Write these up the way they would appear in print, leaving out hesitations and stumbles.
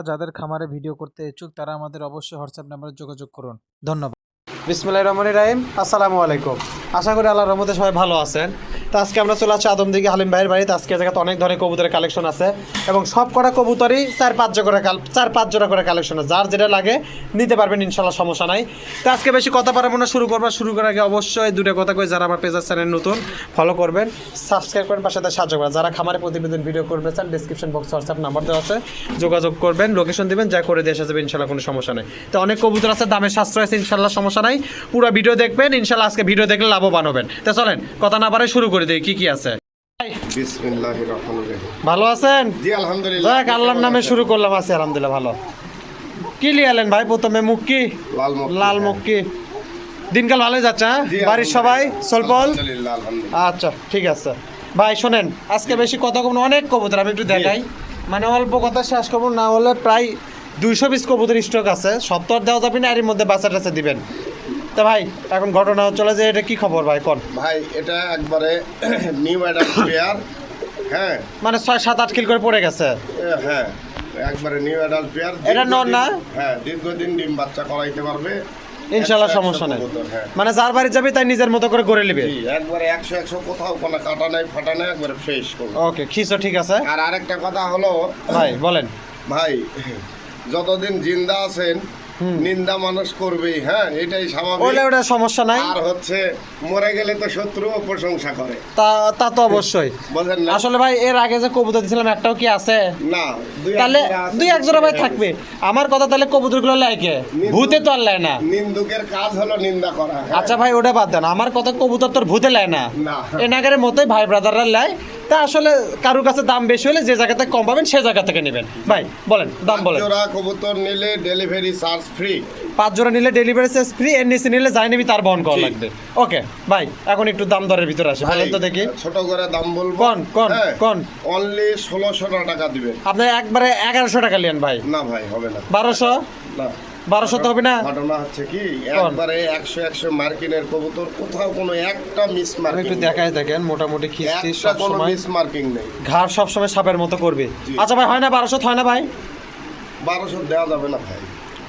যাদের খামারে ভিডিও করতে ইচ্ছুক তারা আমাদের অবশ্যই হোয়াটসঅ্যাপ নাম্বারে যোগাযোগ করুন। ধন্যবাদ। বিসমিল্লাহির রহমানির রহিম। আসসালামু আলাইকুম। আশা করি আল্লাহর রহমতে সবাই ভালো আছেন। তো আজকে আমরা চলে আসছি আদমদিঘি হালিম ভাইয়ের বাড়িতে। আজকে জায়গাতে অনেক ধরনের কবুতরের কালেকশন আছে এবং সব কটা কবুতরই 4-5 জোড়া করে কালেকশন আছে। যার যেটা লাগে নিতে পারবেন, ইনশাল্লাহ সমস্যা নাই। তো আজকে বেশি কথা পারবো না, শুরু করার আগে অবশ্যই দুটো কথা কই, যারা আমার পেজার চ্যানেল নতুন ফলো করবেন, সাবস্ক্রাইব করবেন, পাশে সাহায্য করবেন। যারা খামারে প্রতিবেদন ভিডিও করতে চান ডিসক্রিপশন বক্সে হোয়াটসঅ্যাপ নাম্বার দেওয়া আছে, যোগাযোগ করবেন, লোকেশন দিবেন, যা করে দিয়ে আসা যাবে, ইনশাল্লাহ কোনো সমস্যা নেই। তো অনেক কবুতর আছে, দামের সাশ্রয় আছে, ইনশাল্লাহ সমস্যা নাই। পুরো ভিডিও দেখবেন, ইনশাল্লাহ আজকে ভিডিও দেখলে লাভবান হবেন। তো চলেন কথা না বাড়াই শুরু করে দিই, কি কি আছে। বিসমিল্লাহির রহমানির রহিম। ভালো আছেন? জি আলহামদুলিল্লাহ। যাক, আল্লাহর নামে শুরু করলাম, আছি আলহামদুলিল্লাহ ভালো। কি লিয়ালেন ভাই প্রথমে? মুক্কি, লাল মুক্কি। দিনকাল ভালোই যাচ্ছে? বাড়ির সবাই সলপল? আচ্ছা ঠিক আছে ভাই। শোনেন, আজকে বেশি কথা কম, অনেক কবুতর আমি একটু দেখাই, মানে অল্প কথা শেষ করবো না হলে প্রায় 200 পিস কবুতর স্টক আছে। সপ্তাহ দেওয়া যাবে না, এর মধ্যে বাচ্চা টাচ্চা দিবেন। তা ভাই এখন ঘটনা চলে যে, এটা কি খবর ভাই কোন? ভাই এটা একবারে নিউ অ্যাডাল্ট পেয়ার। হ্যাঁ, মানে 6-7-8 কিল করে পড়ে গেছে। হ্যাঁ, একবারে নিউ অ্যাডাল্ট পেয়ার। এটা নর না? হ্যাঁ, দীর্ঘদিন ডিম বাচ্চা করাইতে পারবে, ইনশাআল্লাহ সমস্যা নেই। মানে যার বাড়ি যাবে তাই নিজের মতো করে গড়ে নেবে। একবারে 100 কোথাও কোনো কাটা নাই ফাটা নাই, একবারে ফ্রেশ করবে। ওকে, খিসো ঠিক আছে। আর আরেকটা কথা হলো ভাই বলেন। ভাই যতদিন জিন্দা আছেন নিন্দা মানুষ করবেই, হ্যাঁ এটাই স্বাভাবিক। ওটা সমস্যা নাই। আর হচ্ছে মরে গেলে তো শত্রুও প্রশংসা করে, তা তো অবশ্যই। বুঝেন না? আসলে ভাই এর আগে যে কবুতর দিছিলাম একটাও কি আছে? না, তাহলে 2-1 জোড়া ভাই থাকবে। আমার কথা তাহলে কবুতরগুলো লাইকে ভূতে তো আর লাই না। নিন্দুকের কাজ হলো নিন্দা করা। আচ্ছা ভাই ওটা বাদ দেন, আমার কথা কবুতর তোর ভূতে লাই না, এনাগারের মতোই ভাই ব্রাদাররা লাই। তা আসলে কারুর কাছে দাম বেশি হলে যে জায়গাতে কম পাবেন সে জায়গা থেকে নেবেন। ভাই বলেন দাম বলেন। 5 জোড়া কবুতর নিলে ডেলিভারি চার্জ ফ্রি। 5 জোড়া নিলে ডেলিভারি চার্জ ফ্রি, এর নিচে নিলে যাই নিবি তার বহন করা লাগবে। ওকে ভাই, এখন একটু দাম দরের ভিতরে আসে, বলেন তো দেখি। ছোট করে দাম বলবো। কোন অনলি 1600 টাকা দিবেন। আপনি একবারে 1100 টাকা নেন ভাই। না ভাই হবে না। 1200? না 1200 তো হবে না। ঘটনা হচ্ছে কি, একবারে 100 মার্কিনের কবুতর, কোথাও কোনো একটা মিস মার্কিং একটু দেখাই দেখেন, মোটামুটি খিস্তি সব কোনো সময় মিস মার্কিং নেই, ঘাড় সব সময় সাপের মতো করবে। আচ্ছা ভাই হয় না 1200? হয় না ভাই? 1200 দেওয়া যাবে না ভাই।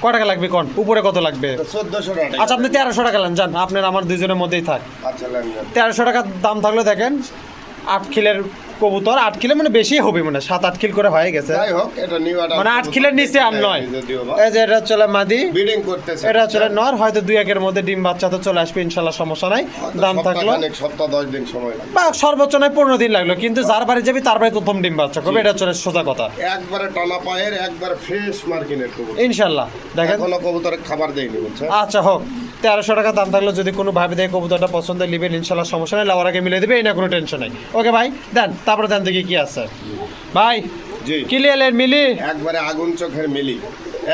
কত টাকা লাগবে কোন? উপরে কত লাগবে? 1400 টাকা। আচ্ছা আপনি 1300 টাকা নেন, যান আপনার আমার দুইজনের মধ্যেই থাক। আচ্ছা নেন। 1300 টাকা দাম থাকলে দেখেন 8 কিলের কবুতর, 8 কিলো মানে বেশি হবে, মানে 7-8 কিল করে হয়ে গেছে। যাই হোক, এটা নিউ অ্যাডাল্ট মানে 8 কিলের নিচে আর নয়। এই যে এটা চলে মাদি ব্রিডিং করতেছে, এটা চলে নর, হয়তো 2-1 মধ্যে ডিম বাচ্চা তো চলে আসবে, ইনশাআল্লাহ সমস্যা নাই। দাম থাকলো সপ্তাহ 10 দিন সময় লাগবে, বা সর্বোচ্চ নয় 15 দিন লাগলো, কিন্তু যার বাড়ি যাবি তার বাড়ি প্রথম ডিম বাচ্চা করবে, এটা চলে সোজা কথা। একবারে টানা পায়ের, একবারে ফ্রেশ মার্কিনের কবুতর, ইনশাআল্লাহ। দেখেন কোনো কবুতরের খাবার দেয়নি বলছে। আচ্ছা হোক, 1300 টাকা দাম থাকলো, যদি কোনো ভাবে দেখে কবুতরটা পছন্দ নেবেন, ইনশাআল্লাহ সমস্যা নেই, লাওয়ার আগে মিলে দেবে, এই না কোনো টেনশন নাই। ওকে ভাই দেন, তারপরে দেন দেখি কি আছে। ভাই জি কি লিয়ালেন? মিলি একবারে আগুন চোখের মিলি,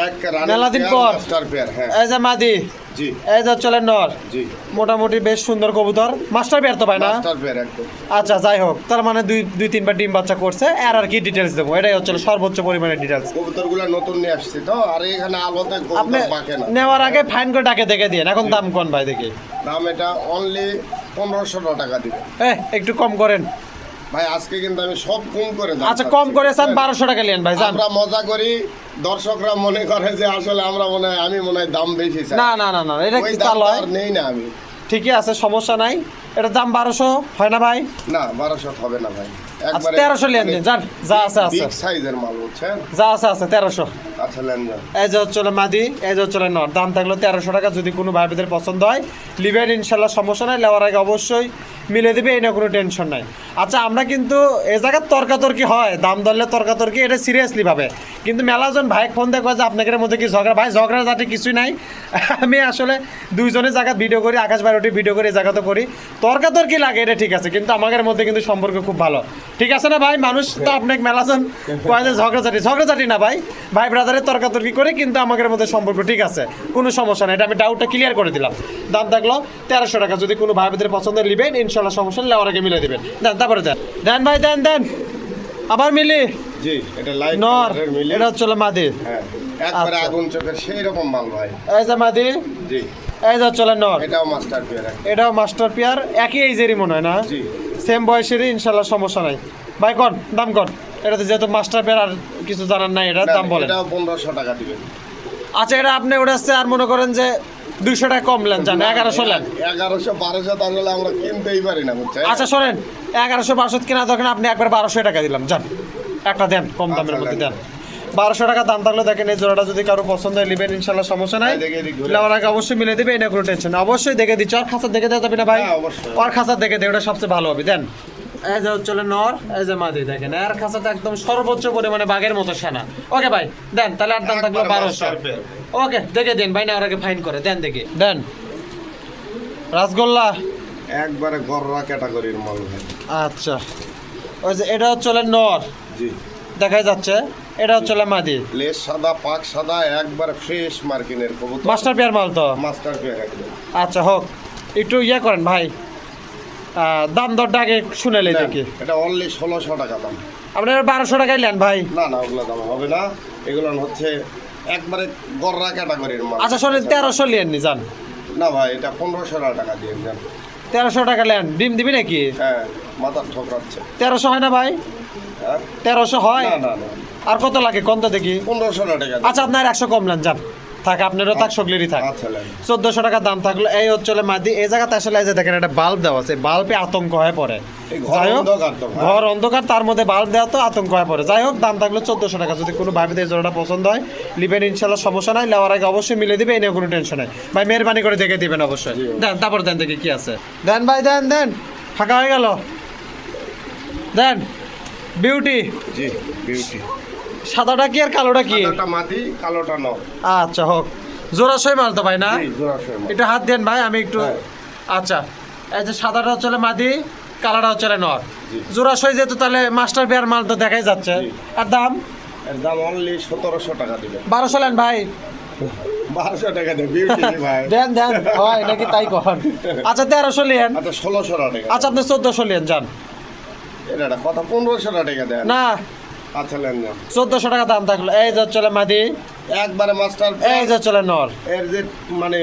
এক মেলা দিন পর। Master pair. হ্যাঁ এই যে মাদি, জি এই যে চলে নর, জি মোটামুটি বেশ সুন্দর কবুতর, মাস্টার পেয়ার তো ভাই না? মাস্টার পেয়ার একদম। আচ্ছা যাই হোক, তার মানে 2-3 বার ডিম বাচ্চা করছে, আর কি ডিটেলস দেবো, এটাই হচ্ছে সর্বোচ্চ পরিমাণে ডিটেলস। কবুতরগুলো নতুন নিয়ে আসছি তো, আর এখানে আলোতে আপনি কবুতর পাকে না। নেওয়ার আগে ফাইন করে ডাকে দেখে দিয়ে এখন দাম কোন ভাই দেখি। দাম এটা অনলি 1500 টাকা দিবে। একটু কম করেন ভাই, আজকে কিন্তু আমি সব কম করে দাম। আচ্ছা কম করে চান 1200 টাকা নেন ভাই, যান। আমরা মজা করি, দর্শকরা মনে করে যে আসলে আমরা আমি মনে হয় দাম বেশি চাই। না না না না, এটা কি চাল হয়? নেই না আমি। ঠিকই আছে, সমস্যা নাই। এটার দাম 1200 হয় না ভাই? না 1200 হবে না ভাই, আচ্ছা 1300 লেন দিন, যান। যা আছে আছে, বিগ সাইজের মাল বুঝছেন, যা আছে আছে 1300। আচ্ছা লেন যান। এই যে হচ্ছে মাদি, এই যে হচ্ছে নর, দাম থাকলো 1300 টাকা। যদি কোনো ভাইদের পছন্দ হয় লিবেন, ইনশাল্লাহ সমস্যা নাই, নেওয়ার আগে অবশ্যই মিলে দেবে, এই না কোনো টেনশন নাই। আচ্ছা আমরা কিন্তু এ জায়গায় তর্কাতর্কি হয়, দাম ধরলে তর্কাতর্কি, এটা সিরিয়াসলি ভাবে, কিন্তু মেলাজন ভাই ফোন দেখো যে আপনাদের মধ্যে কি ঝগড়া, ভাই ঝগড়া যাতে কিছুই নাই। আমি আসলে দুইজনের জায়গায় ভিডিও করি, আকাশ বাইরটি ভিডিও করি, এই জায়গাতে করি, তর্কাতর্কি লাগে এটা ঠিক আছে, কিন্তু আমাদের মধ্যে কিন্তু সম্পর্ক খুব ভালো, ঠিক আছে না ভাই? মানুষ তো আপনাকে মেলাজন কয় যে ঝগড়াঝাটি না ভাই, ভাই ব্রাদারের তর্কাতর্কি করে, কিন্তু আমাদের মধ্যে সম্পর্ক ঠিক আছে, কোনো সমস্যা নেই। এটা আমি ডাউটটা ক্লিয়ার করে দিলাম। দাম থাকলো 1300 টাকা। যদি কোনো ভাই ব্রাদারের পছন্দ নেবেন, ইনশাল্লাহ সমস্যা নেই, আগে মিলে দেবেন। দেন তারপরে দেন, দেন ভাই দেন দেন। আবার মিলি জি, এটা লাইট নর, কালারের মিলি। এটা হচ্ছে মাদি। হ্যাঁ একবারে আচ্ছা। আগুন চোখের সেই রকম মাল ভাই। এই যে মাদি, জি এই যে হচ্ছে নর, এটাও মাস্টার পেয়ার। এটাও মাস্টার পেয়ার, একই এইজেরই মনে হয় না? জি সেম বয়সেরই, ইনশাল্লাহ সমস্যা নাই। ভাই কন দাম কন। এটাতে যেহেতু মাস্টার পেয়ার আর কিছু জানার নাই, এটার দাম বলেন। এটাও 1500 টাকা দিবেন। আচ্ছা এটা আপনি ওটা হচ্ছে আর মনে করেন যে 200 টাকা কম নেন, জান 1100 নেন। 1100-1200 তাহলে আমরা কিনতেই পারি না, বুঝছেন? আচ্ছা শোনেন, 1100-1200 কেনা দরকার আপনি একবার 1200 টাকা দিলাম, যান একটা দেন কম দামের মধ্যে দেন। 1200 টাকা দাম থাকলে দেখেন এই জোড়াটা যদি কারো পছন্দ হয় নেবেন ইনশাল্লাহ, সমস্যা নাই। দেখে দিক ঘুরে। নেওয়ার আগে অবশ্যই মিলে দিবে, এটা কোনো টেনশন। অবশ্যই দেখে দিচ্ছি, আর খাঁচা দেখে দেওয়া যাবে না ভাই? হ্যাঁ, অবশ্যই। আর খাঁচা দেখে দে, ওটা সবচেয়ে ভালো হবে। দেন এই যে চলে নর, এই যে মাদি, দেখেন এর খাঁচাটা একদম সর্বোচ্চ পরিমাণে বাঘের মতো সেনা। ওকে ভাই দেন, তাহলে আর দাম থাকলো একবারে 1200। Master pair. ওকে দেখে দিন ভাই, নেওয়ার আগে ফাইন করে দেন, দেখি দেন। রাসগোল্লা একবারে গররা ক্যাটাগরির মাল ভাই। আচ্ছা, ওই যে এটা হচ্ছে নর জি, দেখাই যাচ্ছে, এটা হচ্ছে মাদি। লেস সাদা, পাক সাদা, একবারে ফ্রেশ মার্কিনের কবুতর। মাস্টার পেয়ার মাল তো। মাস্টার পেয়ার একদম। আচ্ছা হোক, একটু ইয়ে করেন ভাই, দাম দরটা আগে শুনেলে দেখি। এটা অনলি 1600 টাকা দাম। আপনার 1200 টাকায় নেন ভাই। না না, ওগুলো দাম হবে না, এগুলো হচ্ছে একবারে গররা ক্যাটাগরির মাল। আচ্ছা শোনেন, 1300 লিয়েন নি যান। না ভাই, এটা 1500 টাকা দিয়ে দেন। 1300 টাকা নেন, ডিম দিবি নাকি? হ্যাঁ, মাথার ঠোকরাচ্ছে। 1300 হয় না ভাই? হ্যাঁ, 1300 হয়? না না না, আর কত লাগে কোন তো দেখি। 1500 টাকা দিন। আচ্ছা আপনার 100 কম নেন, যান থাক, আপনারও থাক, সকলেরই থাক। আচ্ছা লেন। 1400 টাকা দাম থাকলো। এই হচ্ছে মাদি। এই জায়গাতে আসলে এই যে দেখেন একটা বাল্ব দেওয়া আছে, বাল্বে আতঙ্ক হয়ে পড়ে। এই ঘর যাই হোক, অন্ধকার তো ভাই। ঘর অন্ধকার, তার মধ্যে বাল্ব দেওয়া তো আতঙ্ক হয়ে পড়ে। যাই হোক, দাম থাকলো 1400 টাকা। যদি কোনো ভাবিতে এই জোড়াটা পছন্দ হয় লিবেন ইনশাল্লাহ, সমস্যা নাই। নেওয়ার আগে অবশ্যই মিলে দিবে, এই নিয়ে কোনো টেনশন নাই ভাই। মেহরবানি করে দেখে দিবেন অবশ্যই। দেন তারপর দেন দেখি কি আছে। দেন ভাই দেন দেন, ফাঁকা হয়ে গেল। দেন বিউটি, জি, বিউটি। সাদাটা কি আর কালোটা কি? সাদাটা মাটি, কালোটা নর। আচ্ছা হোক, জোড়াশয় মাল তো ভাই না? জি, জোড়াশয় মাল। একটু হাত দেন ভাই, আমি একটু। হ্যাঁ। আচ্ছা, এই যে সাদাটা হচ্ছে মাদি, কালারটা হচ্ছে নর। জি। জোড়াশয় যেহেতু তাহলে মাস্টার পেয়ার মাল তো দেখাই যাচ্ছে। জি। আর দাম এর দাম অনলি 1700 টাকা দিবেন। 1200 নেন ভাই। 1200 টাকা দেন, বিউটি ভাই। দেন দেন হয় নাকি তাই কখন। আচ্ছা 1300 লিয়েন। আচ্ছা 1600 টাকা। আচ্ছা আপনি 1400 লিয়েন যান। এটা কথা 1500 টাকা দেন। না, আচ্ছা লেন যান। 1400 টাকা দাম থাকলো। এই যে হচ্ছে মাদি, একবারে মাস্টার এই যে হচ্ছে নর। এর যে মানে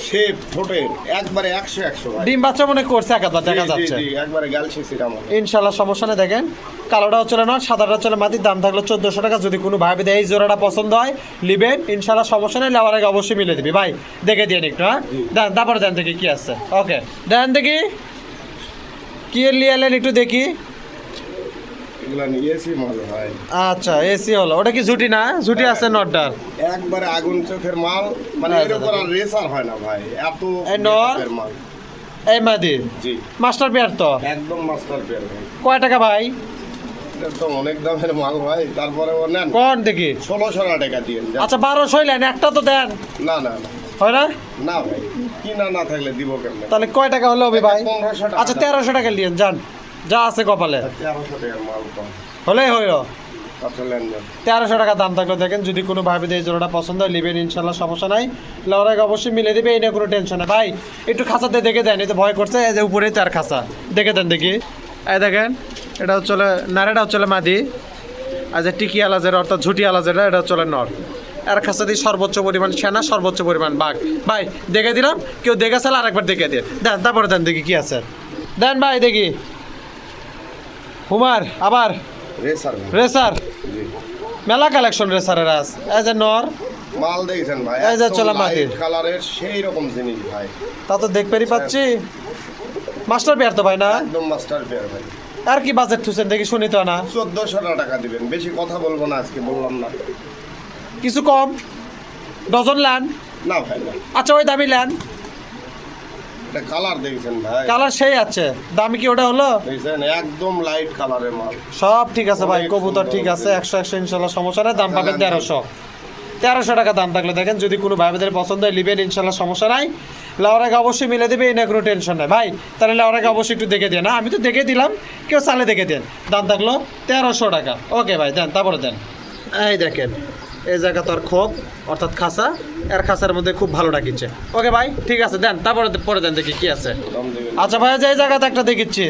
শেপ ঠোঁটের একবারে 100 ভাই। ডিম বাচ্চা মনে করছে একবার দেখা জি, যাচ্ছে। জি, একবারে গ্যালসি সিরাম। ইনশাল্লাহ সমস্যা নেই। দেখেন কালোটা হচ্ছে নর, সাদাটা হচ্ছে মাটির, দাম থাকলো 1400 টাকা। যদি কোনো ভাই এই জোড়াটা পছন্দ হয় লিবেন ইনশাল্লাহ, সমস্যা নেই। নেওয়ার আগে অবশ্যই মিলে দিবি ভাই। দেখে দিয়ে একটু, হ্যাঁ দেন, তারপরে দেন দেখি কি আছে। ওকে দেন দেখি কি লিয়ে এলেন একটু দেখি। এগুলা নিয়েছি মাল ভাই। আচ্ছা এসি হলো, ওটা কি ঝুটি না? ঝুটি আছে নটটার। একবারে আগুন চোখের মাল, মানে এর উপর আর রেসার হয় না ভাই, এত এই নর? মেকআপের মাল। এই মাদি জি, মাস্টার পেয়ার তো। একদম মাস্টার পেয়ার ভাই। কয় টাকা ভাই? এটা তো অনেক দামের মাল ভাই, তারপরে ও নেন কোন দেখি। 1600 টাকা দিয়ে দেন। আচ্ছা 1200 নেন, একটা তো দেন। না না না, হয় না? না ভাই, কিনা না থাকলে দিব কেমনে? তাহলে কয় টাকা হলো হবে ভাই? 1500 টাকা। আচ্ছা 1300 টাকা লিয়েন যান, যা আছে কপালে 1300 টাকার মাল কম। হলেই হইলো। আচ্ছা লেনদেন 1300 টাকা দাম থাকলো। দেখেন যদি কোনো ভাবে এই জোড়াটা পছন্দ হয় লিবেন ইনশাল্লাহ, সমস্যা নাই। নেওয়ার আগে অবশ্যই মিলে দিবে, এই নিয়ে কোনো টেনশন নেই ভাই। একটু খাঁচাতে দেখে দেন, এই তো ভয় করছে। এই যে উপরে তার খাঁচা দেখে দেন দেখি। এই দেখেন এটা হচ্ছে নারেটা হচ্ছে মাদি, আর যে টিকি আলাজের অর্থাৎ ঝুটি আলাজের এটা হচ্ছে নর। আর খাঁচা দিয়ে সর্বোচ্চ পরিমাণ সেনা, সর্বোচ্চ পরিমাণ বাঘ ভাই। দেখে দিলাম, কেউ দেখে চাল আরেকবার দেখে দিয়ে দেন, তারপরে দেন দেখি কি আছে। দেন ভাই দেখি। হুমার আবার রেসার ভাই। রেসার, জি, মেলা কালেকশন রেসারের আস। এই যে নর, মাল দেখছেন ভাই, এই যে চলা মাটির কালারের সেই রকম জিনিস ভাই, তা তো দেখতেই পাচ্ছি। মাস্টার পেয়ার তো ভাই না? একদম মাস্টার পেয়ার ভাই। আর কি বাজেট থুছেন দেখি, শুনি তো না। 1400 টাকা দিবেন, বেশি কথা বলবো না আজকে, বললাম না। কিছু কম, ডজন ল্যান। না ভাই না, আচ্ছা ওই দামি ল্যান, এটা কালার দেখছেন ভাই, কালার সেই আছে, দামি কি ওটা হলো? দেখছেন একদম লাইট কালারের মাল। সব ঠিক আছে ভাই, অনেক কবুতর সুন্দর ঠিক আছে, দেখতে। 100 ইনশাল্লাহ, সমস্যা নেই। দাম পাবেন 1300 টাকা দাম থাকলে। দেখেন যদি কোনো ভাইদের পছন্দ হয় লিবেন ইনশাল্লাহ, সমস্যা নাই। লাউর আগে অবশ্যই মিলে দেবে, এই না কোনো টেনশন নাই ভাই। তাহলে লাউর আগে অবশ্যই একটু দেখে দেন। আমি তো দেখে দিলাম, কেউ চালে দেখে দেন। দাম থাকলো 1300 টাকা। ওকে ভাই দেন, তারপরে দেন। এই দেখেন এই জায়গা তো আর খোপ অর্থাৎ খাঁচা, এর খাঁচার মধ্যে খুব ভালো ডাকিচ্ছে। ওকে ভাই ঠিক আছে, দেন তারপরে পরে দেন দেখি কি আছে। দাম দেবেন। আচ্ছা ভাই যে এই জায়গাতে একটা দেখিচ্ছি।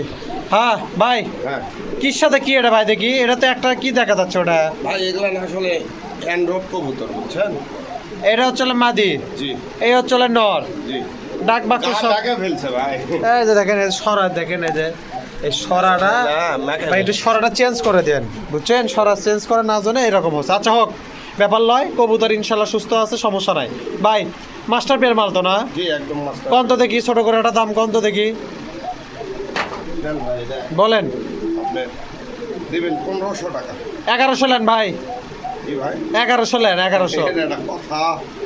হ্যাঁ ভাই, হ্যাঁ কির সাথে কি এটা ভাই দেখি? এটা তো একটা কি দেখা যাচ্ছে ওটা? ভাই, এগুলা না আসলে অ্যান্ড্রয়েড কবুতর, বুঝছেন? এটা হচ্ছে মাদি, জি এই হচ্ছে নর। জি, ডাক বাক্স সব টাকা ফেলছে ভাই। এই যে দেখেন, এই সরাই দেখেন, এই যে এই সরাটা ভাই একটু সরাটা চেঞ্জ করে দেন, বুঝছেন? সরা চেঞ্জ করে না জানে এরকম হচ্ছে। আচ্ছা হোক, ব্যাপার লয়, কবুতর ইনশাল্লাহ সুস্থ আছে, সমস্যা নাই। ভাই মাস্টার পেয়ার মাল তো না? জি একদম মাস্টার। কত দেখি ছোট করে একটা দাম কত দেখি দেন ভাই, দেন। বলেন। আপনি দিবেন 1500 টাকা। 1100 নেন ভাই, জি ভাই, 1100 নেন, 1100। এটা একটা কথা।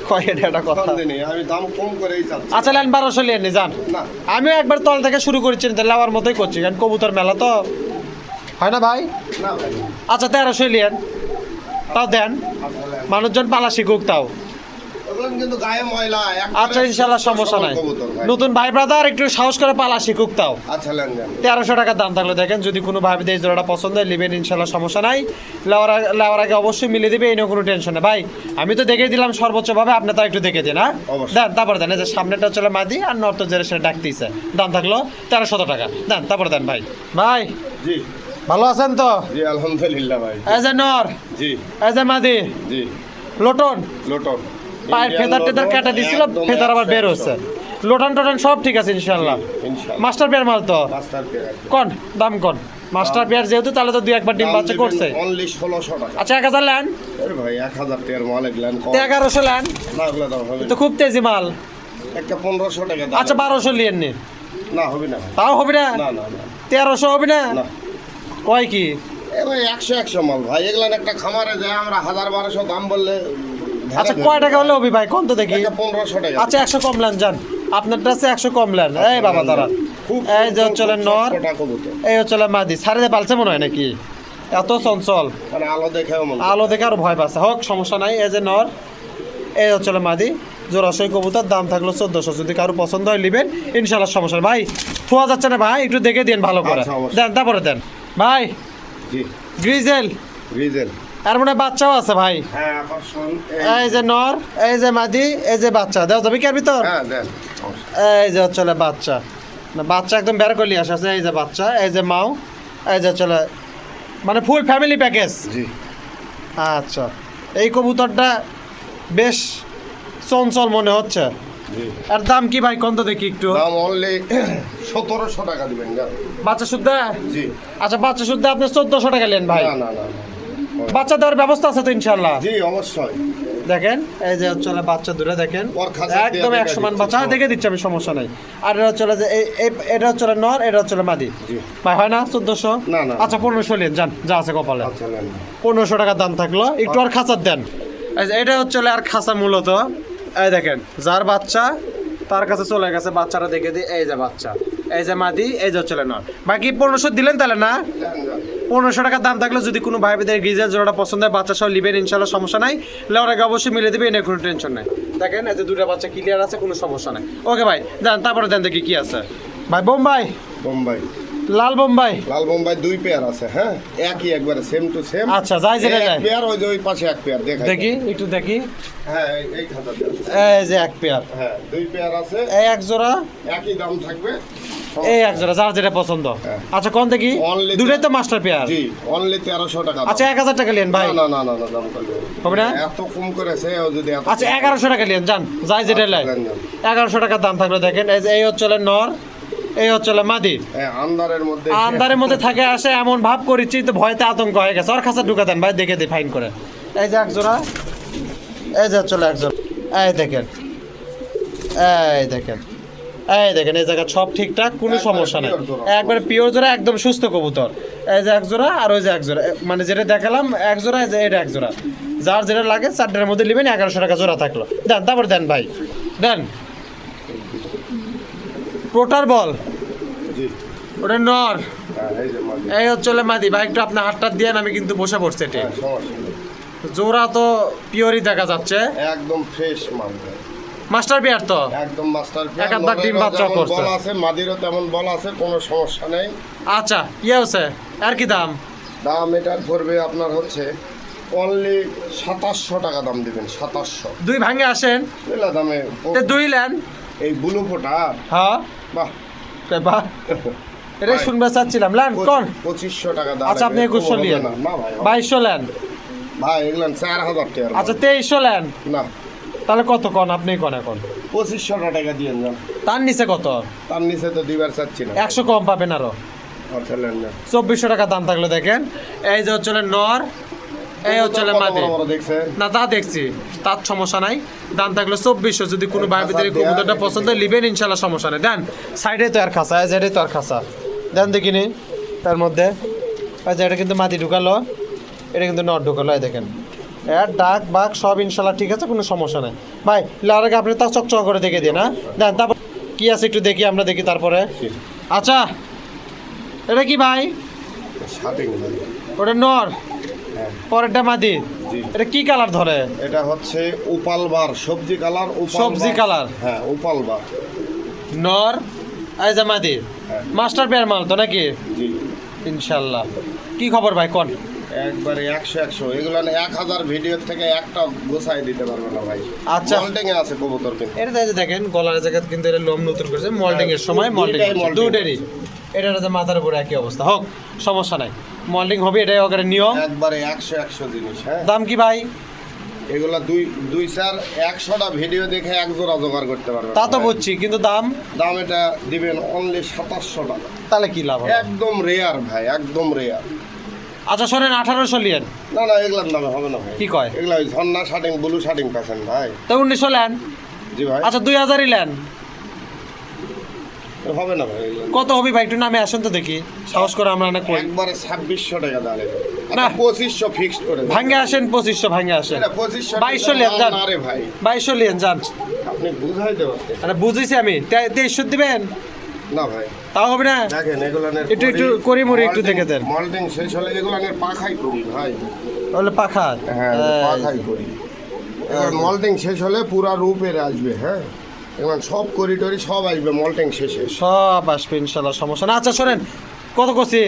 কয় এটা একটা কথা? জানি, আমি দাম কম করেই চাচ্ছি। আচ্ছা নেন 1200 নিয়ে নি যান। না, আমিও একবার তল থেকে শুরু করেছি, লাভার মতোই করছি, কারণ কবুতর মেলা তো হয় না ভাই। না ভাই, আচ্ছা 1300 নিয়েন, তাও দেন, আসলে মানুষজন পালা শিখুক তাও। ওগুলো কিন্তু গায়ে ময়লা। আচ্ছা ইনশাল্লাহ সমস্যা নাই। কবুতর ভাই। নতুন ভাই ব্রাদার একটু সাহস করে পালা শিখুক তাও। আচ্ছা লেন দেন। 1300 টাকার দাম থাকলে দেখেন, যদি কোনো ভাবিদের এই জোড়াটা পছন্দ হয় নেবেন, ইনশাল্লাহ সমস্যা নাই। লেওয়ার আগে অবশ্যই মিলিয়ে দিবে, এই নিয়ে কোনো টেনশন নেই ভাই। আমি তো দেখে দিলাম সর্বোচ্চভাবে, আপনি তো একটু দেখে দিন। হ্যাঁ অবশ্যই। দেন, তারপরে দেন। এই যে সামনেটা চলে মাদি আর নর্থ জেরে সেটা ডাকতেছে, দাম থাকলো 1300 টাকা। দেন তারপরে দেন ভাই। ভাই জি ভালো আছেন তো? জি আলহামদুলিল্লাহ ভাই। এই যে নর, জি এই যে মাদি, জি। লোটন লোটন পায়ের ফেদার টেদার কাটা দিছিল, ফেদার আবার বের হচ্ছে। লোটন টোটন সব ঠিক আছে ইনশাল্লাহ। ইনশাআল্লাহ। মাস্টার পেয়ার মাল তো? Master pair. কোন দাম কোন? মাস্টার পেয়ার যেহেতু, তাহলে তো দুই একবার ডিম বাচ্চা করছে। অনলি 1600 টাকা। আচ্ছা 1000 লেন, আরে ভাই 1000 টাকার মাল এগুলান কম। 1100 লেন, না ওগুলো দাম হবে তো না। খুব তেজি মাল। একটা 1500 টাকা দাম। আচ্ছা 1200 লিয়েন নি, না হবে না। তাও হবে না? না না না 1300 হবে না? না। কয় কি? এ ভাই 100 মাল ভাই, এগুলান একটা খামারে যায় আমরা 1000-1200 দাম বললে। আচ্ছা কয় টাকা হলে হবে ভাই কোন তো দেখি? একটা 1500 টাকা। আচ্ছা 100 কম লেন যান, আপনার কাছে 100 কম লেন। এই বাবা তারা, খুব এই যে চলে নর, টাকা কবুতর। এই চলে মাদি, সারে পালছে মনে হয় নাকি? এত চঞ্চল, মানে আলো দেখেও মনে। আলো দেখে আর ভয় পাচ্ছে। হোক সমস্যা নাই। এই যে নর, এই হচ্ছে মাদি, জোড়াশয় কবুতর, দাম থাকলো 1400। যদি কারো পছন্দ হয় নেবেন, ইনশাল্লাহ সমস্যা নেই। ভাই থোয়া যাচ্ছে না ভাই, একটু দেখে দিন ভালো করে। আচ্ছা, অবশ্যই। দেন তারপরে দেন ভাই। জি গ্রিজেল, রিজেল। আর মনে হয় বাচ্চাও আছে ভাই। হ্যাঁ আকর্ষণ। এই যে নর, এই যে মাদি, এই যে বাচ্চা, দেওয়া যাবে কি আর ভিতর? হ্যাঁ দেন। এই যে চলে বাচ্চা, না বাচ্চা একদম বের করলি আসে আছে। এই যে বাচ্চা, এই যে মাও, এই যে চলে, মানে ফুল ফ্যামিলি প্যাকেজ। জি আচ্ছা এই কবুতরটা বেশ চঞ্চল মনে হচ্ছে। জি। আর দাম কি ভাই কোন তো দেখি একটু? দাম অনলি 1700 টাকা দিবেন না? বাচ্চা শুদ্ধা? জি। আচ্ছা বাচ্চা শুদ্ধা আপনি 1400 টাকা নেন ভাই। না না না না। বাচ্চা দেওয়ার ব্যবস্থা আছে তো ইনশাল্লাহ? জি অবশ্যই। দেখেন এই যে চলে বাচ্চা দূরে দেখেন, ওর খাঁচা দিয়ে একদম দেখে 100 মান দিচ্ছি, বাচ্চা। হ্যাঁ, দেখে দিচ্ছি আমি, সমস্যা নাই। আর এটা চলে যে এটা চলে নর, এটা চলে মাদি। জি। ভাই হয় না 1400? না, না। আচ্ছা 1500 নেন যান, যা আছে কপালে। আচ্ছা নেন। 1500 টাকা দাম থাকলো, একটু আর খাঁচার দেন। এই যে এটা হচ্ছে আর খাঁচা মূলত। এই দেখেন যার বাচ্চা তার কাছে চলে গেছে, বাচ্চাটা দেখে দিই। এই যে বাচ্চা, এই যে মাদি, এই যে চলে নর। বাকি 1500 দিলেন তাহলে না? দেন, দেন। 1500 টাকার দাম থাকলে যদি কোনো ভাই বোনের গিজার জোড়াটা পছন্দ হয়, বাচ্চা সহ নেবেন, ইনশাল্লাহ সমস্যা নাই। লেওয়ার আগে অবশ্যই মিলে দেবে, এনে কোনো টেনশন নাই। দেখেন এই যে দুটো বাচ্চা ক্লিয়ার আছে, কোনো সমস্যা নাই। ওকে ভাই দেন, তারপরে দেন দেখি কি আছে। ভাই বোম্বাই, বোম্বাই। লাল বোম্বাই। লাল বোম্বাই 2 পেয়ার আছে। হ্যাঁ একই একবারে সেম টু সেম। আচ্ছা যাই যেটা যায়। এক পেয়ার, ওই যে ওই পাশে এক পেয়ার দেখাই। দেখি একটু দেখি। হ্যাঁ এই খাতা দেন। এই যে এক পেয়ার, হ্যাঁ 2 পেয়ার আছে, এই এক জোড়া, একই দাম থাকবে। এই এক জোড়া, যার যেটা পছন্দ। হ্যাঁ। আচ্ছা কোন দেখি? Only দুটোই তো মাস্টার পেয়ার। জি অনলি 1300 টাকা দাম। আচ্ছা 1000 টাকা নেন ভাই। না না না না দাম করলে হবে না? এত কম করেছে ও যদি এত। আচ্ছা 1100 টাকা নেন যান, যাই যেটা লাই। দেন, দেন। 1100 টাকার দাম থাকলো। দেখেন এই যে এই হচ্ছে নর, এই হচ্ছে মাদি। হ্যাঁ আন্দারের মধ্যে। আন্ধারের মধ্যে থাকে আসে, এমন ভাব করেছি তো ভয়তে আতঙ্ক হয়ে গেছে। আর খাঁচা ঢুকা দেন ভাই, দেখে দিই ফাইন করে। এই যে এক জোড়া, এই যে চলে এক জোড়া, এই দেখেন, এই দেখেন, এই দেখেন, এই জায়গা সব ঠিকঠাক, কোনো একবারে সমস্যা নাই। pure জোড়া। একবারে পিওর জোড়া, একদম সুস্থ কবুতর। এই যে এক জোড়া আর ওই যে এক জোড়া, মানে যেটা দেখালাম এক জোড়া, এই যে এটা এক জোড়া। যার যেটা লাগে 4টার মধ্যে নেবেন, 1100 টাকা জোড়া থাকলো। দেন তারপর দেন ভাই, দেন। প্রোটার বল, জি ওটা নর, হ্যাঁ এই যে মাঝে। এই হচ্ছে মাদি। ভাই একটু আপনি হাতটা দিয়ে, আমি কিন্তু বসে পড়ছি এটি। হ্যাঁ, সমস্যা নেই। জোড়া তো পিওরই দেখা যাচ্ছে, একদম ফ্রেশ মাল ভাই। মাস্টার পেয়ার তো। একদম মাস্টার এক আধ বার ডিম বাচ্চা করছে। বল আছে, মাদিরও তেমন বল আছে, কোনো সমস্যা নেই। আচ্ছা ইয়ে হচ্ছে আর কি দাম? দাম এটার পড়বে আপনার হচ্ছে অনলি 2700 টাকা দাম দিবেন। 2700 দুই ভাঙে আসেন, এলা দামে তে দুই লেন। এই ব্লু ফোটা। হ্যাঁ বাহ বাহ, এটা ভাই, শুনবে চাচ্ছিলাম। লেন কোন? 2500 টাকা দাম। আচ্ছা আপনি 2100 লিয়েন। না ভাই 2200 লেন। ভাই এগুলান 4000 টাকা। আচ্ছা 2300 লেন। না তাহলে কত কোন আপনি কোন এখন? 2500 টাকা দিয়েন যান। তার নিচে কত? তার নিচে তো দিবার চাচ্ছি না। 100 কম পাবেন আরো। আচ্ছা নেন না 2400 টাকা দাম থাকলো দেখেন। এই যে হচ্ছে নর, এই হচ্ছে মাদি। বড় দেখছেন না তা দেখছি, তার সমস্যা নাই। দাম থাকলো 2400। যদি কোনো ভাই ভিতরে কবুতরটা পছন্দ হয় লিবেন ইনশাল্লাহ, সমস্যা নেই। দেন সাইডে তো আর খাসা, এই যে এটাই তো আর খাসা, দেন দেখিনি তার মধ্যে। এই যে এটা কিন্তু মাটি ঢুকালো, এটা কিন্তু নট ঢুকালো, এই দেখেন এর ডাক বাক সব ইনশাল্লাহ ঠিক আছে, কোনো সমস্যা নেই ভাই। লার আগে আপনি তা চকচক করে দেখে দিন। হ্যাঁ দেন, তারপর কি আছে একটু দেখি, আমরা দেখি তারপরে। আচ্ছা এটা কি ভাই? শাটিং ভাই। ওটা নর, হ্যাঁ। পরেরটা মাদি। জি। এটা কি কালার ধরে? এটা হচ্ছে উপাল বার, সবজি কালার। সবজি কালার? হ্যাঁ উপাল বার। নর এই যে মাদি, হ্যাঁ। মাস্টার পেয়ার মাল তো নাকি? জি ইনশাল্লাহ। কি খবর ভাই কোন? একবারে 100 এগুলো 1000 ভিডিওর থেকে একটা গোছাই দিতে পারবে না ভাই। আচ্ছা। মল্টিং এ আছে কবুতর কিন্তু। এটা এই যে দেখেন গলার জায়গা কিন্তু এটা লোম নতুন করেছে মল্ডিং এর সময়, মল্ডিং দুইটাই molding। দুটেরই। এটা যে মাথার উপরে একই অবস্থা হোক, সমস্যা নাই, মল্ডিং হবে, এটাই ওখানে নিয়ম। একবারে 100 জিনিস। হ্যাঁ দাম কি ভাই? এগুলা দুই চার 100টা ভিডিও দেখে এক জোড়া জোগাড় করতে পারবে তা তো ভাই। বুঝছি, কিন্তু দাম দাম এটা দিবেন অনলি 2700 টাকা। তাহলে কি লাভ হবে? একদম রেয়ার ভাই, একদম রেয়ার। আচ্ছা শোনেন 1800 লিয়েন। না না এগুলার দামে হবে না ভাই। কি কয়? এগুলা ওই ঝর্ণা শাটিং ব্লু শাটিং পাচ্ছেন ভাই। তো 1900 লেন। জি ভাই। আচ্ছা 2000ই লেন। হবে না ভাই এগুলা। কত হবে ভাই একটু নামে আসেন তো দেখি, সাহস করে আমরা না করি। একবারে 2600 টাকা দাঁড়ে। না। 2500 ফিক্সড করে দেন। ভাঙ্গে আসেন 2500, ভাঙ্গে আসেন। এটা 2500 2200 লিয়েন যান। না রে ভাই, 2200 লিয়েন যান। আপনি বুঝাই দেবেন আরে বুঝেছি আমি, 2300 দিবেন না ভাই। তাও হবে না? দেখেন এগুলানের একটু করি মুড়ি একটু দেখে দেন। মল্টিং শেষ হলে এগুলানের পাখাই করি ভাই। তাহলে পাখা। হ্যাঁ পাখাই করি। এবার মল্টিং শেষ হলে পুরা রূপের আসবে। হ্যাঁ এবার সব করিডরি সব আসবে মল্টিং শেষে। সব আসবে ইনশাল্লাহ, সমস্যা না। আচ্ছা শোনেন কত করছি?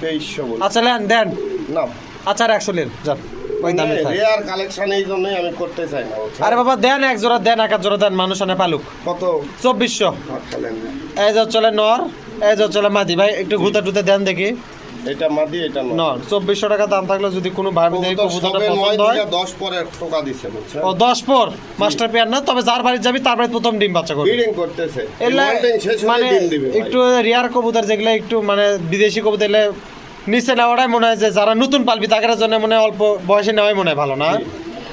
2300 বল। আচ্ছা লেন দেন। না আচ্ছা আর 100 লেন যান, ওই দামে থাক। রেয়ার কালেকশন এই জন্যই আমি করতে চাই না বুঝছেন? আরে বাবা দেন এক জোড়া, দেন এক জোড়া দেন, মানুষ আনে পালুক। কত 2400। খেলেন? এই যে চলে নর, এই যে চলে মাদি। ভাই একটু ঘুতে টুতে দেন দেখি। এটা মাদি এটা নর 2400 টাকা দাম থাকলে যদি কোনো ভাই বোনের কবুতরটা পছন্দ হয়। 10 পরে টোকা দিছে বুঝছেন? ও 10 পর মাস্টার পেয়ার না, তবে যার বাড়ি যাবি তার বাড়ি প্রথম ডিম বাচ্চা করবে। ব্রিডিং করতেছে। এলা মল্টিং শেষ হলে মানে ডিম দিবে ভাই। একটু রিয়ার কবুতর যেগুলো একটু মানে বিদেশি কবুতর এলে নিচে নেওয়াটাই মনে হয় যে যারা নতুন পালবি তাদের জন্য মনে হয় অল্প বয়সে নেওয়াই মনে হয় ভালো না।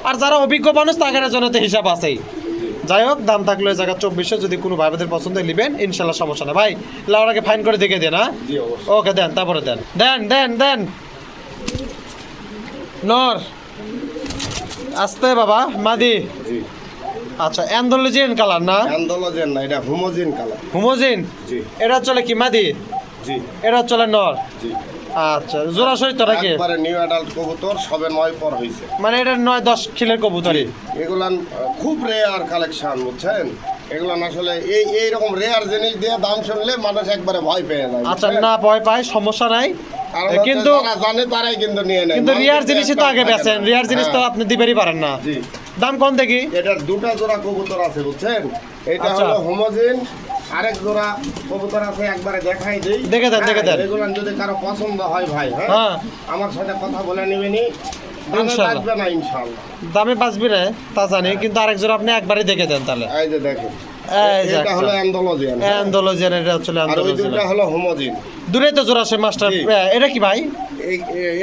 আর যারা অভিজ্ঞ মানুষ তাদের জন্য তো হিসাব আছেই। যাই হোক দাম থাকলো এই জায়গা 2400। যদি কোনো ভাইদের পছন্দ নেবেন ইনশাল্লাহ, সমস্যা না ভাই। লাউরাকে ফাইন করে দেখে দেন। হ্যাঁ জি অবশ্যই। ওকে দেন, তারপরে দেন দেন দেন দেন। নর আস্তে বাবা, মাদি। জি আচ্ছা অ্যান্ডোলজিয়ান কালার না? অ্যান্ডোলজেন না, এটা হোমোজিন কালার। হোমোজিন? জি এটা চলে কি মাদি? জি এটা চলে নর? জি। আচ্ছা জোড়া সহিত নাকি? একবারে নিউ অ্যাডাল্ট কবুতর, সবে 9 পর হইছে। মানে এটা 9-10 খিলের কবুতরই। এগুলান খুব রেয়ার কালেকশন বুঝছেন? এগুলান আসলে এইরকম রেয়ার জিনিস দিয়ে দাম শুনলে মানুষ একবারে ভয় পেয়ে যায়। আচ্ছা বুঝছেন? না ভয় পাই, সমস্যা নাই। কারণ হচ্ছে কিন্তু যারা জানে তারাই কিন্তু নিয়ে নেয়। কিন্তু রিয়ার মানুষ জিনিসই তো একটা আগে থাকে বেচেন, না। রিয়ার জিনিস তো হ্যাঁ, আপনি দিবেরই পারেন না। জি। দাম কোন দেখি? এটার দুটা জোড়া কবুতর আছে বুঝছেন? এটা আচ্ছা। হলো হোমোজিন, আরেক জোড়া কবুতর আছে, একবারে দেখাই দেই। দেখে দেন, দেখে দেন। এগুলান যদি কারো পছন্দ হয় ভাই, হ্যাঁ হ্যাঁ। আমার সাথে কথা বলে নেবেনি। দামে ইনশাআল্লাহ। বাঁচবে না ইনশাআল্লাহ। দামে বাঁচবি না তা জানি, কিন্তু আরেক জোড়া আপনি একবারই দেখে দেন তাহলে। এই যে দেখেন, এই যে এটা হলো একটা। অ্যান্ডোলজিয়ান, অ্যান্ডোলজিয়ান, এটা হচ্ছে আর ওই অ্যান্ডোলজিয়ান। দুটো হলো হোমোজিন। দূরে তো জোড়া আছে মাস্টার। জি। এটা কি ভাই?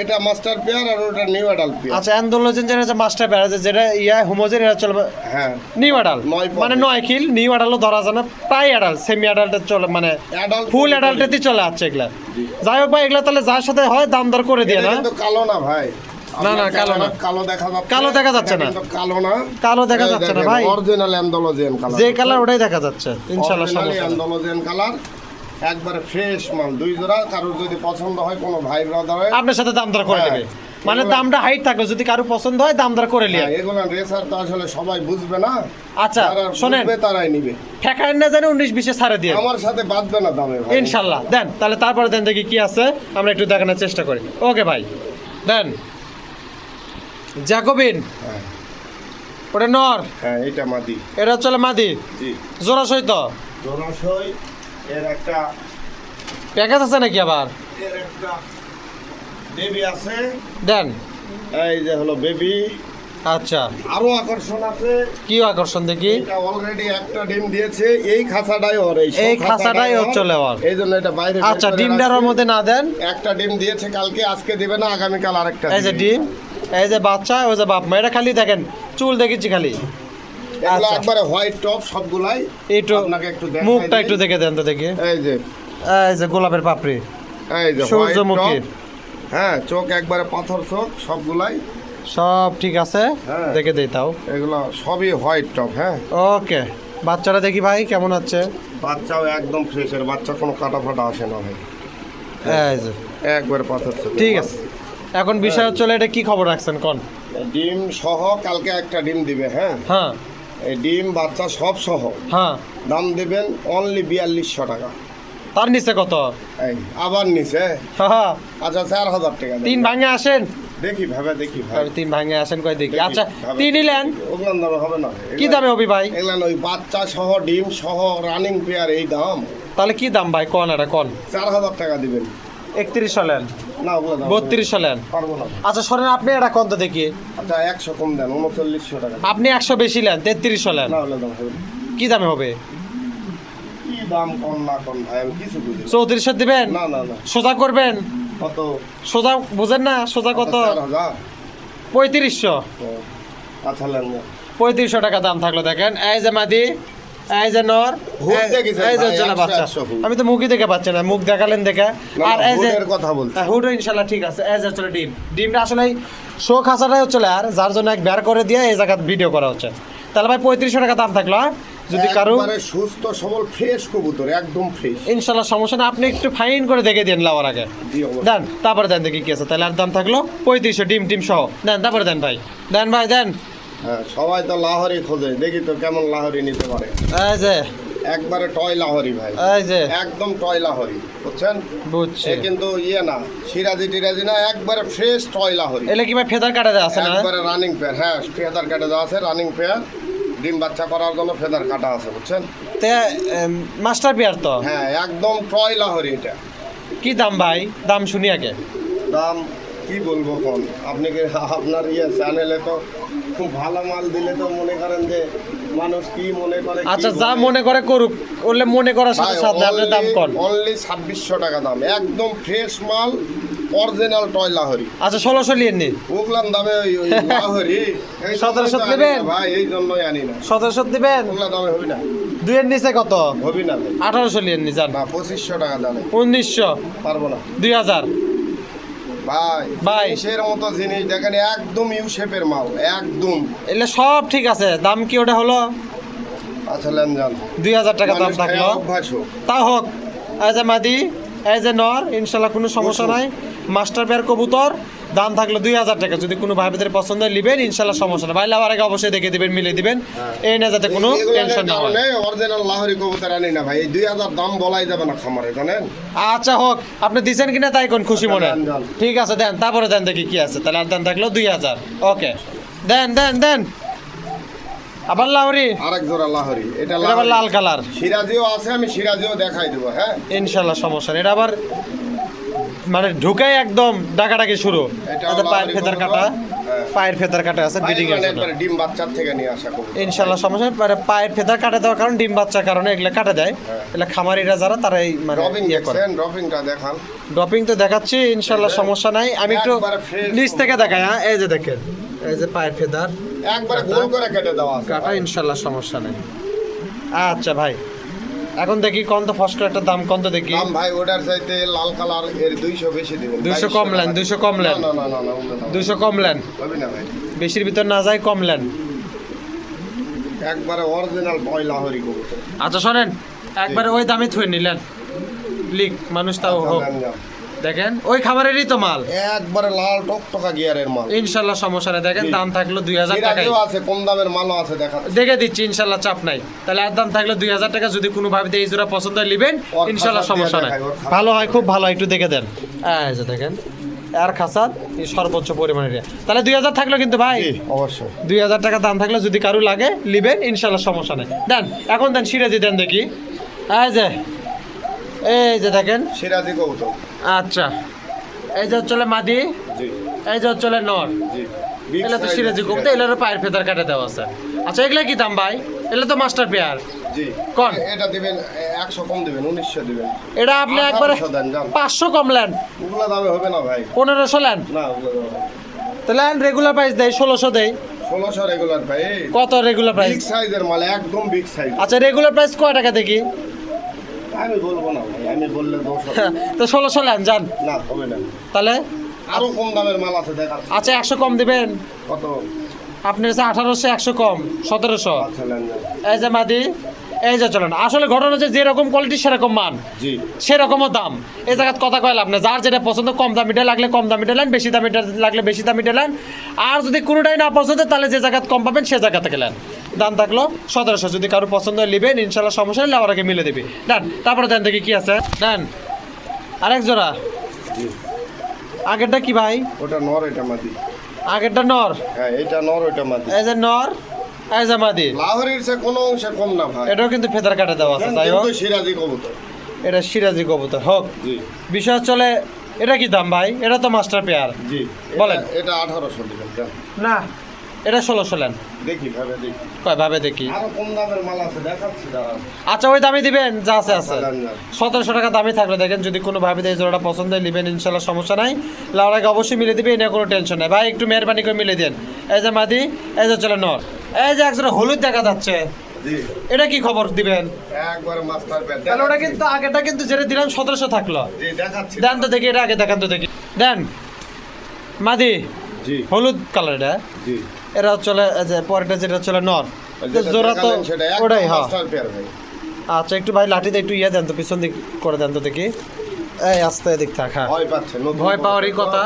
এটা মাস্টার পেয়ার আর ওটা নিউ অ্যাডাল্ট পেয়ার। আচ্ছা অ্যান্ডোলজিয়ান যেটা হচ্ছে মাস্টার পেয়ার আছে, যেটা ইয়া হোমোজেন, এটা চলে হ্যাঁ নিউ অ্যাডাল্ট। 9 পর। মানে 9 খিল নিউ অ্যাডাল্টও ধরা যায় না, প্রায় অ্যাডাল্ট সেমি অ্যাডাল্টে চলে, মানে অ্যাডাল্ট ফুল অ্যাডাল্টেতেই চলে আসছে এগুলা। জি। যাই হোক ভাই এগুলা তাহলে যার সাথে হয় দাম দর করে দিয়ে এটা না। কিন্তু কালো না ভাই। না, না, আপনার কালো না। ক্যামেরায় কালো দেখা যাচ্ছে। কালো দেখা যাচ্ছে না। এটা কিন্তু কালো না। কালো দেখা যাচ্ছে না ভাই। Original অ্যান্ডোলজিয়ান colour. যে কালার ওটাই দেখা যাচ্ছে ইনশাআল্লাহ, সমস্যা নেই। অ্যান্ডোলজিয়ান কালার, একবারে ফ্রেশ মাল, দুই জোড়া। কারোর যদি পছন্দ হয় কোনো ভাই ব্রাদার হয়, আপনার সাথে দাম দর করে হ্যাঁ। দেবে, মানে এগুলা- দামটা হাইট থাকবে, যদি কারো পছন্দ হয় দাম দর করে নিয়ে। এগুলো রেসার তো আসলে সবাই বুঝবে না। আচ্ছা যারা শোনেন, বুঝবে তারাই নিবে। ঠেকায় না জানে 19-20 ছাড়ে দিয়ে আমার সাথে বাঁধবে না দামে ভাই। ইনশাল্লাহ। দেন তাহলে, তারপরে দেন দেখি কি আছে, আমরা একটু দেখানোর চেষ্টা করি। ওকে ভাই দেন। জ্যাকোবিন, হ্যাঁ ওটা নর, হ্যাঁ এটা মাদি। এটা চলে মাদি। জি জোড়া সহিত জলাশয়। এর একটা প্যাকেজ আছে নাকি আবার? বেবি আছে। দেন। এই যে হলো বেবি। আচ্ছা, আরো আকর্ষণ আছে। কি আকর্ষণ দেখি? এটা অলরেডি একটা ডিম দিয়েছে, এই খাঁচাটাই ওর, এই খাঁচাটাই ওর চলে ওর। এই জন্য এটা বাইরে বের আচ্ছা, করে ডিমটার রাখছি। মধ্যে না দেন। একটা ডিম দিয়েছে কালকে, আজকে দিবে না, আগামীকাল আরেকটা এই যে দিবে। ডিম, এই যে বাচ্চা, ওই যে বাপ মা, এটা খালি দেখেন চুল দেখেছি খালি। এগুলো আচ্ছা। একবারে হোয়াইট টপ সবগুলাই। একটু আপনাকে একটু দেখাই মুখটা দিই। একটু দেখে দেন তো দেখি। এই যে এই যে গোলাপের পাপড়ি, এই যে সূর্যমুখী, white top, হ্যাঁ, চোখ একবারে পাথর চোখ সবগুলাই। সব ঠিক আছে, হ্যাঁ। দেখে দেই তাও। এগুলো সবই হোয়াইট টপ। হ্যাঁ, ওকে, বাচ্চারা দেখি ভাই কেমন আছে। বাচ্চাও একদম ফ্রেশের বাচ্চা, কোনো কাটা ফাটা আসে না ভাই, এই যে একবারে পাথর চোখ। ঠিক আছে। এখন বিষয় হচ্ছে এটা কি খবর রাখছেন কোন? ডিম সহ কালকে একটা ডিম দিবে। হ্যাঁ, হ্যাঁ এই ডিম বাচ্চা সব সহ হ্যাঁ, দাম দিবেন অনলি 4200 টাকা। তার নিচে কত? এই আবার নিচে, হ্যাঁ, আচ্ছা 4000 টাকা দেন। তিন ভাঙে আসেন। দেখি ভাবে দেখি ভাই, আর তিন ভাঙে আসেন কয় দেখি। দেখি, আচ্ছা, ভাবে। তিন নিলেন, ওগুলার দাম হবে না। কি দামে হবি ভাই? এগুলান ওই বাচ্চা সহ ডিম সহ রানিং পেয়ার, এই দাম তাহলে কি দাম ভাই কোন? এটা কোন? 4000 টাকা দিবেন। 31 হলেন, না ওগুলো দাম 32 হলেন। পারবো না। আচ্ছা শোনেন, আপনি এটা কত দেখি? আচ্ছা 100 কম দেন, 3900 টাকা। আপনি 100 বেশি নেন, 33 হলেন। না হলে দাম হবে না। কি দামে হবে? কি দাম কোন না কোন ভাই, আমি কিছু বুঝি না। 34 দিবেন? না না না, সোজা করবেন? কত? সোজা বুঝেন না, সোজা কত? 4000। 3500। ও, আচ্ছা লেন না। 3500 টাকা দাম থাকলো। দেখেন এই যে মাদি, এই যে নর, হুড দেখেছেন এই যে ভাই, চলে 100 বাচ্চা। 100 হুড। আমি তো মুখই দেখে পাচ্ছি না, মুখ দেখালেন দেখে। না, আর এই যে হুডের কথা বলছি। হুডও ইনশাল্লাহ ঠিক আছে। এই যে চলে ডিম, ডিমটা আসলে শো খাঁচাটাই হচ্ছে আর যার জন্য এক বের করে দিয়ে এই জায়গা ভিডিও করা হচ্ছে। তাহলে ভাই 3500 টাকা দাম থাকলো। হ্যাঁ? যদি কারো একবারে সুস্থ সবল ফ্রেশ কবুতর, একদম ফ্রেশ। ইনশাল্লাহ সমস্যা না, আপনি একটু ফাইন করে দেখে দেন লাওয়ার আগে। জি অবশ্যই। দেন, তারপরে দেন দেখি কি আছে। তাহলে আর দাম থাকলো 3500 ডিম টিম সহ। দেন, তারপরে দেন ভাই, দেন ভাই দেন। হ্যাঁ, সবাই তো লাহরি খোঁজে, দেখি তো কেমন লাহরি নিতে পারে। এই যে, একবারে টয় লাহরি ভাই, এই যে একদম টয় লাহরি, বুঝছেন? বুঝছি। এ কিন্তু ইয়ে না, সিরাজি টিরাজি না, একবারে ফ্রেশ টয় লাহরি। এলে কি ভাই ফেদার কাটা দেওয়া আছে না? একবারে রানিং পেয়ার। হ্যাঁ, ফেদার কাটে দেওয়া আছে, রানিং পেয়ার। ডিম বাচ্চা করার জন্য ফেদার কাটা আছে, বুঝছেন? তে মাস্টার পেয়ার তো। হ্যাঁ, একদম টয় লাহরি এটা। কি দাম ভাই? দাম শুনি আগে। দাম কি বলবো কোন, আপনি কি আপনার ইয়ে চ্যানেলে তো খুব ভালো মাল দিলে তো মনে করেন যে মানুষ কি মনে করে, কি আচ্ছা, যা বলে। মনে করে করুক, করলে মনে করার সাথে সাথে আপনার দাম কম। অনলি 2600 টাকা দাম, একদম ফ্রেশ মাল, অরিজিনাল টয় লাহরি। আচ্ছা 1600 নিয়ে নি, ওগুলার দামে ওই লাহরি এই 1700 জন্যই তো আনি নেবেন? না ভাই, এই জন্যই আনি না। 1700 দিবেন? ওগুলা দামে হবি না, দুইয়ের নিচে কত? হবি না ভাই। 1800 নিয়ে নি, যান। না 2500 টাকা দামে 1900, পারবো না 2000। ভাই। ভাই। জিনিসের মতো জিনিস দেখেন, একদম ইউ শেপের মাল, একদম। এলে সব ঠিক আছে, দাম কি ওটা হলো? আচ্ছা লেন যান, 2000 টাকা দাম মানুষ খায় থাকলো। অভ্যাস হোক। তা হোক, এই যে মাদি, এই যে নর, ইনশাল্লাহ কোনো সমস্যা নাই। মাস্টার পেয়ার কবুতর, দাম থাকলো 2000 টাকা। যদি কোনো ভাইদের পছন্দ হয় নিবেন, ইনশাল্লাহ সমস্যা না। ভাই লাভার আগে অবশ্যই দেখে দিবেন, মিলে দিবেন, এই না যাতে কোনো টেনশন না হয়। অরিজিনাল লাহোরি কবুতর আনি না ভাই, এই 2000 দাম বলাই যাবে না খামারে, জানেন? আচ্ছা হোক, আপনি দিচ্ছেন কিনা তাই কোন খুশি মনে। দেন, দেন। ঠিক আছে দেন, তারপরে দেন দেখি কি আছে। তাহলে আর দাম থাকলো 2000। ওকে, দেন দেন দেন। আবার লাউরি, আরেক জোড়া লাহোরি, এটা এটা আবার লাল কালার। সিরাজিও আছে, আমি সিরাজিও দেখাই দেবো। হ্যাঁ, ইনশাল্লাহ সমস্যা নেই। এটা আবার মানে ঢুকাই একদম ডাকাডাকি শুরু। এটা তাতে পায়ের লাহোরি ফেদার কবুতর। কাটা, হ্যাঁ। পায়ের ফেদার কাটা আছে বিডিং এর জন্য। একবারে ডিম বাচ্চার থেকে নিয়ে আসা কবুতর। ইনশাল্লাহ সমস্যা নেই। মানে পায়ের ফেদার কাটা দেওয়ার কারণ ডিম বাচ্চার কারণে এগুলো কাটা দেয়। এগুলো খামারিরা যারা তারাই মানে ড্রপিং ইয়ে করে। দেখছেন, ড্রপিংটা দেখান। ড্রপিং তো দেখাচ্ছি, ইনশাল্লাহ সমস্যা নাই। আমি একটু একবারে fresh নিচ থেকে দেখাই। হ্যাঁ, এই যে দেখেন, এই যে পায়ের ফেদার একবারে গোল করে কেটে দেওয়া আছে কাটা, ইনশাল্লাহ সমস্যা নেই। আচ্ছা ভাই, এখন দেখি কত ফস্ট একটা দাম কত দেখি। দাম ভাই ওটার চাইতে লাল কালার এর 200 বেশি দিবেন। 200 কম নেন, 200 কম নেন, না না না না, ওটা দাম 200 কম নেন। হবে না ভাই, বেশির ভিতর না যায়, কম নেন। একবারে অরিজিনাল টয় লাহোরি কবুতর। আচ্ছা শোনেন, একবারে ওই দামে থুয়ে নিলেন, লিক মানুষ তাও হোক। দেন যান। দেখেন ওই খাবারেরই তো মাল, একবারে লাল টকটকা গিয়ারের মাল। ইনশাল্লাহ সমস্যা নেই। দেখেন জি। দাম থাকলো 2000 টাকায়, সিরাজিও আছে, কম দামের মালও আছে, দেখা দেখে দিচ্ছি, ইনশাল্লাহ চাপ নাই। তাহলে আর দাম থাকলো 2000 টাকা। যদি কোনো ভাবে এই জোড়া পছন্দ হয় নিবেন, ওর ইনশাল্লাহ খাঁচা সমস্যা দিয়ে নাই। দেখাই, ওর খাঁচা। ভালো হয়, খুব ভালো হয়, একটু দেখে দেন। এই যে দেখেন, আর খাসাত এই সর্বোচ্চ পরিমাণে রেট। তাহলে 2000 থাকলো কিন্তু ভাই, জি, অবশ্যই। 2000 টাকা দাম থাকলে যদি কারো লাগে নিবেন, ইনশাল্লাহ সমস্যা নেই। দেন এখন দেন, সিরাজি দেন দেখি। এই যে দেখেন, সিরাজি কবুতর। আচ্ছা এই যে চলে মাদি, জি এই যে চলে নর। জি। Big এগুলো তো size সিরাজি এর কবুতর, এগুলোর পায়ের ফেদার কাটে দেওয়া আছে। আচ্ছা এগুলো কি দাম ভাই? এগুলো তো মাস্টার পেয়ার। জি কোন? এটা দিবেন 100 কম দিবেন, 1900 দিবেন। এটা আপনি একবারে 1800 দেন, যান। 500 কম নেন, ওগুলা দামে হবে না ভাই, 1500 নেন, না ওগুলা দামে হবে না। তাহলে রেগুলার প্রাইস দেয় 1600 দেয়। 1600 রেগুলার ভাই, কত রেগুলার প্রাইস? বিগ সাইজের মাল, একদম বিগ সাইজ। আচ্ছা রেগুলার প্রাইস কয় টাকা দেখি? আমি বলবো না ভাই, আমি বললে দোষ হবে। তো 1600 নেন যান, না হবে না, তাহলে আরো কম দামের মাল আছে দেখাচ্ছি। আচ্ছা 100 কম দিবেন। কত? আপনার কাছে 1800, 100 কম 1700। আচ্ছা নেন নেন। এই যে মাদি, এই যে চলেন, আসলে ঘটনা হচ্ছে যেরকম কোয়ালিটি সেরকম মান, জি সেরকমও দাম। এই জায়গায় কথা কয় লাভ না, যার যেটা পছন্দ কম দামিটা লাগলে কম দামিটা নেন, বেশি দামিটা লাগলে বেশি দামিটা নেন। আর যদি কোনোটাই না পছন্দ তাহলে যে জায়গায় কম পাবেন সে জায়গা থেকে নেন। দাম থাকলো 1700, যদি কারো পছন্দ হয় নেবেন, ইনশাল্লাহ সমস্যা নেই, লেওয়ার আগে মিলে দেবে। দেন তারপরে দেন দেখি কি আছে, দেন আরেক জোড়া। জি আগেরটা কি ভাই? ওটা নর, এটা মাদি। আগেরটা নর, হ্যাঁ এটা নর, ওটা মাদি। এই যে নর, এই যে মাদি। লাহোরের সে কোনো অংশে কম না ভাই, এটাও কিন্তু ফেদার কাটে দেওয়া আছে, যাই হোক কিন্তু সিরাজি কবুতর। এটা সিরাজি কবুতর হোক। জি বিষয় চলে, এটা কি দাম ভাই? এটা তো মাস্টার পেয়ার। জি বলেন। এটা 1800 দিবেন, যান। না, এটা 1600 নেন। দেখি ভাবে দেখি, কয় ভাবে দেখি। আরো কম দামের মাল আছে দেখাচ্ছি, দাঁড়ান। আচ্ছা ওই দামই দিবেন যা আছে আছে। যান, যান। 1700 টাকা দামই থাকলে দেখেন, যদি কোনো ভাবে এই জোড়াটা পছন্দ হয় নেবেন, ইনশাল্লাহ সমস্যা নাই। লাউরাকে অবশ্যই মিলে দিবে, এটা কোনো টেনশন নাই ভাই, একটু মেহরবানি করে মিলে দেন। এই যে মাদি, এই যে চলে নর, এই যে একজোড়া হলুদ দেখা যাচ্ছে, জি এটা কি খবর দিবেন? একবার মাস্টার প্যাড তাহলে ওটা কিন্তু আগেটা কিন্তু যেটা দিলাম 1700 থাকলো। জি দেখাচ্ছি, দেন তো দেখি, এটা আগে দেখান তো দেখি। দেন মাদি, জি হলুদ কালার এটা, জি এরা চলে যে পরেরটা যেটা চলে নর, তো যেটা জোড়া তো দেখালেন সেটা একদম ওটাই। হ্যাঁ মাস্টার প্যাড ভাই। আচ্ছা একটু ভাই লাঠিতে একটু ইয়ে দেন তো, পিছন দিক করে দেন তো দেখি। এই আস্তে দিক থাক, হ্যাঁ ভয় পাচ্ছে, নতুন ভয় পাওয়ারই কবুতর। কথা।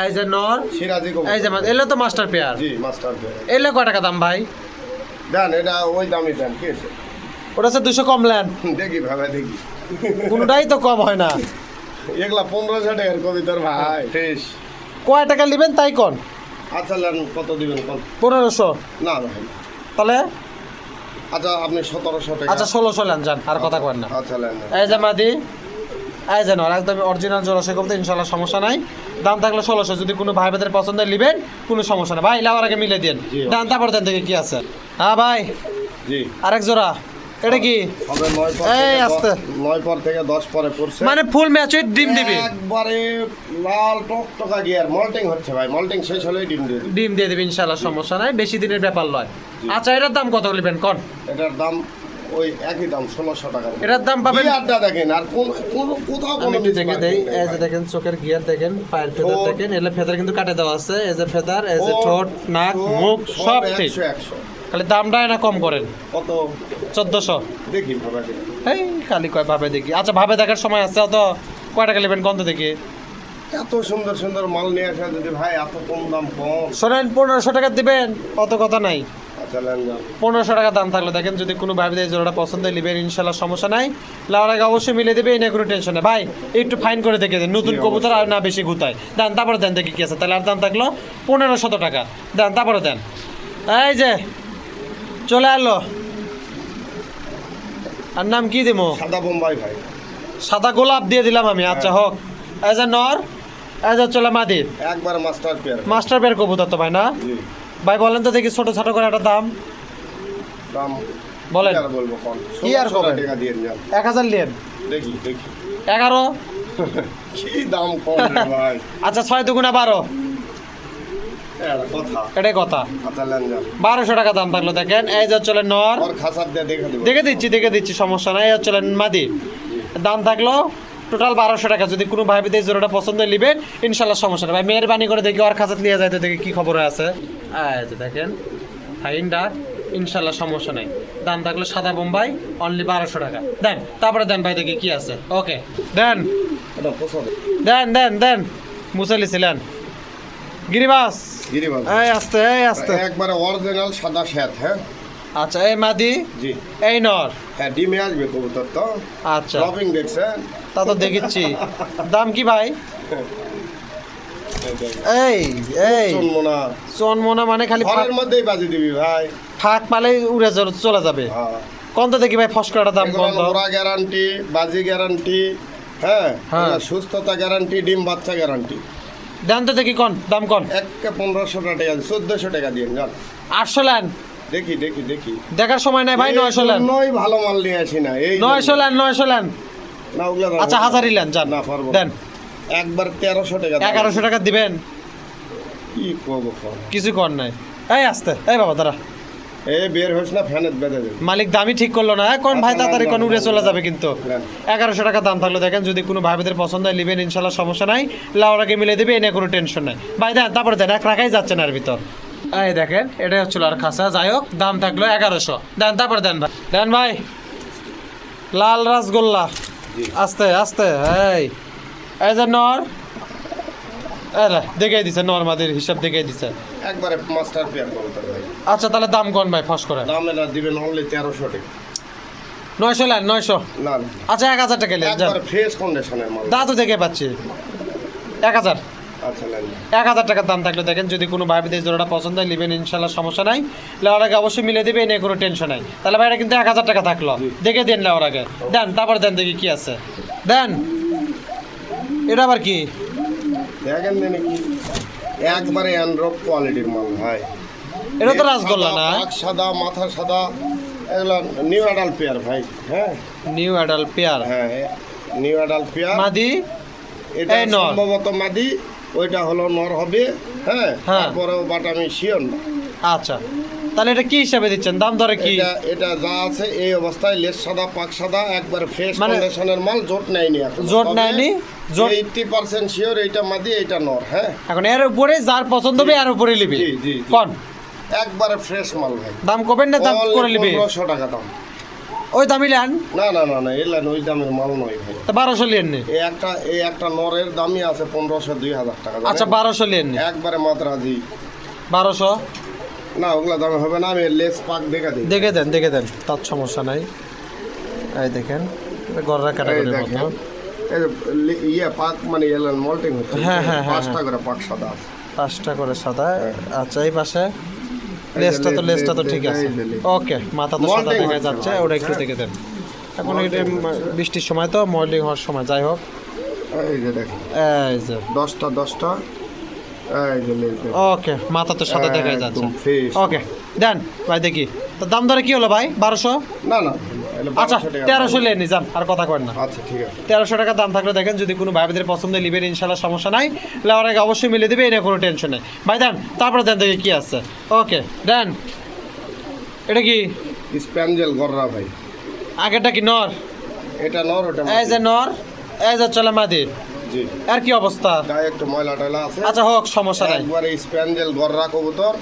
এই যে নর, সিরাজি কবুতর। এই যে এলে তো মাস্টার পেয়ার, জি মাস্টার প্যাড এলে কয় টাকা দাম ভাই? দেন, এটা ওই দামই দেন, কি আছে? ওটা হচ্ছে 200 কম নেন, দেখি ভাবে দেখি, কোনোটাই তো কম হয় না। এগুলা 1500 টাকার কবিতার ভাই, ফ্রেশ। কয় টাকা নেবেন তাই কোন? আচ্ছা নেন, কত দিবেন কোন? 1500, না ভাই, তাহলে আচ্ছা আপনি 1700 টাকা। আচ্ছা 1600 নেন যান, আর কথা কন না। আচ্ছা নেন নেন। এই যে মাদি, এই যে নর, একদম অরিজিনাল জোড়া সে কমতে, ইনশাল্লাহ সমস্যা নাই। দাম থাকলে 1600, যদি কোনো ভাই ভাইদের পছন্দ হয় নেবেন, কোনো সমস্যা নাই ভাই, লাওয়ার আগে মিলে দেন। জি। দাম তারপর দেন দেখি কি আছে। হ্যাঁ ভাই, জি আরেক জোড়া, এটা কি? হবে 9 পর এই থেকে আস্তে। 9 পর থেকে 10 পরে পড়ছে, মানে ফুল ম্যাচুইড ডিম দিবে, একবারে লাল টকটকা গিয়ার মল্টিং হচ্ছে ভাই, মল্টিং শেষ হলেই ডিম দিয়ে দিবে। ডিম দিয়ে দেবে ইনশাল্লাহ, সমস্যা নাই, বেশি দিনের ব্যাপার নয়। আচ্ছা এটার দাম কত নেবেন কোন? এটার দাম ওই একই দাম 1600 টাকা। এটার দাম পাবেন, গিয়ারটা দেখেন, আর কোন কোথাও আমি কোনো একটু দেখে mismarking দেই। নেই এই যে ভাই। দেখেন চোখের গিয়ার দেখেন, পায়ের ফেদার ঠোঁট, দেখেন, এলে ফেদার কিন্তু কাটে দেওয়া আছে, এই যে ফেদার, এই যে ঠোঁট, ঠোঁট, নাক, চোখ, মুখ সব ঠিক। 100 খালি দামটা না কম করেন, কত 1400। দেখি ভাবে দেখি। এই খালি কয় ভাবে দেখি। আচ্ছা ভাবে দেখার সময় আছে তো, কয় টাকা নেবেন কত দেখি। এত সুন্দর সুন্দর মাল নিয়ে আসা যদি ভাই এত কম দাম কম। শোনেন 1500 টাকা দিবেন, অত কথা নাই। আচ্ছা নেন যান। 1500 টাকা দাম থাকলো দেখেন, যদি কোনো ভাবে এই জোড়াটা পছন্দ হয় নেবেন, ইনশাল্লাহ সমস্যা নাই, লাউর আগে অবশ্যই মিলে দেবে, এই নিয়ে কোনো টেনশন নেই ভাই। একটু ফাইন করে দেখে দেন, নতুন জি, কবুতর আর না বেশি গুতায়। দেন তারপরে দেন দেখি কি আছে, তাহলে আর দাম থাকলো 1500 টাকা। দেন তারপরে দেন। এই যে চলে আলো, আর নাম কি দিব? সাদা বোম্বাই ভাই। সাদা গোলাপ দিয়ে দিলাম আমি। আচ্ছা হোক। এই যে নর, এই যে চলে মাদি, একবার মাস্টার পেয়ার। মাস্টার পেয়ার কবুতর তো ভাই না? জি ভাই বলেন তো দেখি, ছোট ছোট করে একটা দাম দাম বলেন। কি আর বলবো কোন? কি আর 1600 করবেন? টাকা দিয়ে যান। 1000 নেন, দেখি দেখি 11, কি দাম কম রে ভাই। আচ্ছা 6 দুগুণা 12, এর কথা। এটাই কথা। আচ্ছা নেন যান। 1200 টাকা দাম থাকলো দেখেন। এই যে চলে নর, ওর খাসার দিয়ে দেখে দেবো। দেখে দিচ্ছি সমস্যা নাই। এই চলে মাদি, দাম থাকলো টোটাল 1200 টাকা। যদি কোনো ভাই বিদেশ জোড়াটা পছন্দ হয় নেবেন, ইনশাল্লাহ সমস্যা নেই ভাই, মেহরবানি করে দেখি ওর খাঁচাত নিয়ে যাইতে দেখি কি খবর আছে। এই যে দেখেন ফাইনটা, ইনশাল্লাহ সমস্যা নেই। দাম থাকলো সাদা বোম্বাই, অনলি 1200 টাকা। দেন তারপরে দেন ভাই দেখি কি আছে। ওকে দেন এটা পছন্দ। দেন দেন দেন, মুসালি ছিলেন গিরিবাস। গিরিবাজ। এই আস্তে, এই আস্তে। একবারে অরিজিনাল সাদা শ্যাত, হ্যাঁ আচ্ছা এই মাদি, জি এই নর। হ্যাঁ ডিমে আসবে কবুতর তো। আচ্ছা ড্রপিং দেখছেন? তা তো দেখিচ্ছি। দাম কি ভাই? এই এই চুনমোনা চনমোনা মানে খালি ঘরের মধ্যেই বাজি দিবি ভাই। ফাঁক পালেই উড়ে চলে যাবে। হ্যাঁ কোন তো দেখি ভাই ফসকাটা দাম এগুলো কোন তো? ওরা গ্যারান্টি, বাজি গ্যারান্টি, হ্যাঁ হ্যাঁ। এগুলো সুস্থতা গ্যারান্টি, ডিম বাচ্চা গ্যারান্টি। দেন তো দেখি কোন দাম কোন। একটা 1500 টাকা 1400 টাকা দিয়ে যান। 800 লেন। দেখি দেখি দেখি দেখার সময় নাই ভাই, 900 লেন। নয় ভালো মাল নিয়ে আসি না এই 900 লেন, 900 লেন। না ওগুলা দাও। আচ্ছা 1000ই লেন যান। না পারবো দেন। একবার 1300 টাকা দাও। 1100 টাকা দিবেন। কি করবো কর? কিছু কর নাই। এই আসতে, এই বাবা দাঁড়া। এই বের হোস না ফ্যানের বেঁধে দেবে। মালিক দামই ঠিক করলো না, কোন ভাই তাড়াতাড়ি কোন উড়ে চলে যাবে কিন্তু। নেন। 1100 টাকা দাম থাকলো, দেখেন যদি কোনো ভাইদের পছন্দ হয় নেবেন ইনশাল্লাহ, সমস্যা নাই। লাউরাকে মিলে দেবে, এনে কোনো টেনশন নাই ভাই। দেন তারপরে দেন, এক রাখাই যাচ্ছে না এর ভিতর। এই দেখেন এটাই হচ্ছিল আর খাসা, যাই হোক দাম থাকলো 1100। দেন তারপরে দেন ভাই, দেন ভাই। লাল রসগোল্লা। আস্তে আস্তে। এই যে নর, দেখে দিছে নর মাদের হিসাব দেখে দিছে একবারে মাস্টার পেয়ার করতে ভাই। আচ্ছা তাহলে দাম কোন ভাই ফস করে? দাম এটা দিবেন অনলি 1300 টাকা। 900 লেন, 900। না না আচ্ছা 1000 টাকা লেন যান। একবারে ফ্রেশ কন্ডিশনের মাল। দা তো দেখে পাচ্ছি 1000। আচ্ছা নেন। 1000 টাকার দাম থাকলে দেখেন যদি কোনো ভাই বিদেশ জোড়াটা পছন্দ হয় নেবেন ইনশাল্লাহ, সমস্যা নাই। লেওয়ার আগে অবশ্যই মিলে দেবে, এনে কোনো টেনশন নাই। তাহলে ভাইটা কিন্তু 1000 টাকা থাকলো, দেখে দেন লেওয়ার আগে। দেন তারপর দেন দেখি কি আছে। দেন এটা আবার কি? দেখেন দেন কি একবারে অ্যান্ড্রপ কোয়ালিটির মাল ভাই। এটা তো রসগোল্লা না? পাক সাদা, মাথা সাদা, এগুলো নিউ অ্যাডাল্ট পেয়ার ভাই। হ্যাঁ নিউ অ্যাডাল্ট পেয়ার। হ্যাঁ নিউ অ্যাডাল্ট পেয়ার। মাদি এটা এই নর। সম্ভবত মাদি, ওইটা হলো নর হবে। হ্যাঁ হ্যাঁ। তারপরেও বাট আমি শিওর না। আচ্ছা তাহলে এটা কি হিসাবে দিচ্ছেন, দাম ধরে কি? এটা যা আছে এই অবস্থায় লেস সাদা, পাক সাদা, একবার ফ্রেশ মানে- কন্ডিশনের মাল, জোট নেয়নি এখন। জোট নেয়নি? জোট- 80% শিওর এইটা মাদি, এইটা নর। হ্যাঁ এখন এর উপরে যার পছন্দ হবে এর উপরে নিবি। জি, জি, জি। কোন একবারে ফ্রেশ মাল ভাই। দাম কবেন না দাম করে নিবি? 1500 টাকা দাম। ওই দামই লেন। না না না না এলেন ওই দামের মাল নয় ভাই। তা 1200 লিয়েন নি। এই একটা নরের দামই আছে 1500 2000 টাকা। জানেন? আচ্ছা 1200 লিয়েন নি। একবারে মাদ্রাজি। 1200 না ওগুলা দামে হবে না, আমি লেস পাক দেখা দিই। দেখে দেন তার সমস্যা নাই। এই দেখেন এটা গররা এই ক্যাটাগরির দেখেন, মতো। এই যে ইয়ে পাক মানে এলেন মল্টিং হচ্ছে। হ্যাঁ, হ্যাঁ, হ্যাঁ, 5টা করে পাক সাদা আছে। 5টা করে সাদা। আচ্ছা এই পাশে যে লেজটা তো ঠিক লেজ, আছে। এই যে লেজ। ওকে মাথা তো সাদা Molding দেখা হচ্ছে যাচ্ছে, ভাই, ওটা একটু হ্যাঁ। দেখে দেন। এখন এটা বৃষ্টির সময় তো মল্ডিং হওয়ার সময়, যাই হোক। এই যে দেখেন এই যে 10টা এই যে লেজ দেখেন। ওকে মাথা তো সাদা দেখা যাচ্ছে। একদম fresh। ওকে দেন ভাই দেখি তো দাম ধরে কি হলো ভাই? 1200। না না এটা আচ্ছা 1200 টাকা। 1300 লিয়ে নি যান, আর কথা করেন না। আচ্ছা ঠিক আছে। 1300 টাকা দাম থাকলে দেখেন যদি কোনো ভাইদের পছন্দ নেবেন ইনশাল্লাহ, সমস্যা নাই। লেওয়ার আগে অবশ্যই মিলে দেবে, এনে কোনো টেনশন নেই ভাই। দেন তারপরে দেন দেখি কি আছে। ওকে দেন। এটা কি? স্প্যাঞ্জেল গররা ভাই। আগেরটা কি নর? এটা নর, ওটা এই যে নর, এই যে চলে মাদি। জি আর কি অবস্থা? গায়ে একটু ময়লা টয়লা আছে। আচ্ছা হোক, সমস্যা নাই। একবারে স্প্যাঞ্জেল গররা কবুতর।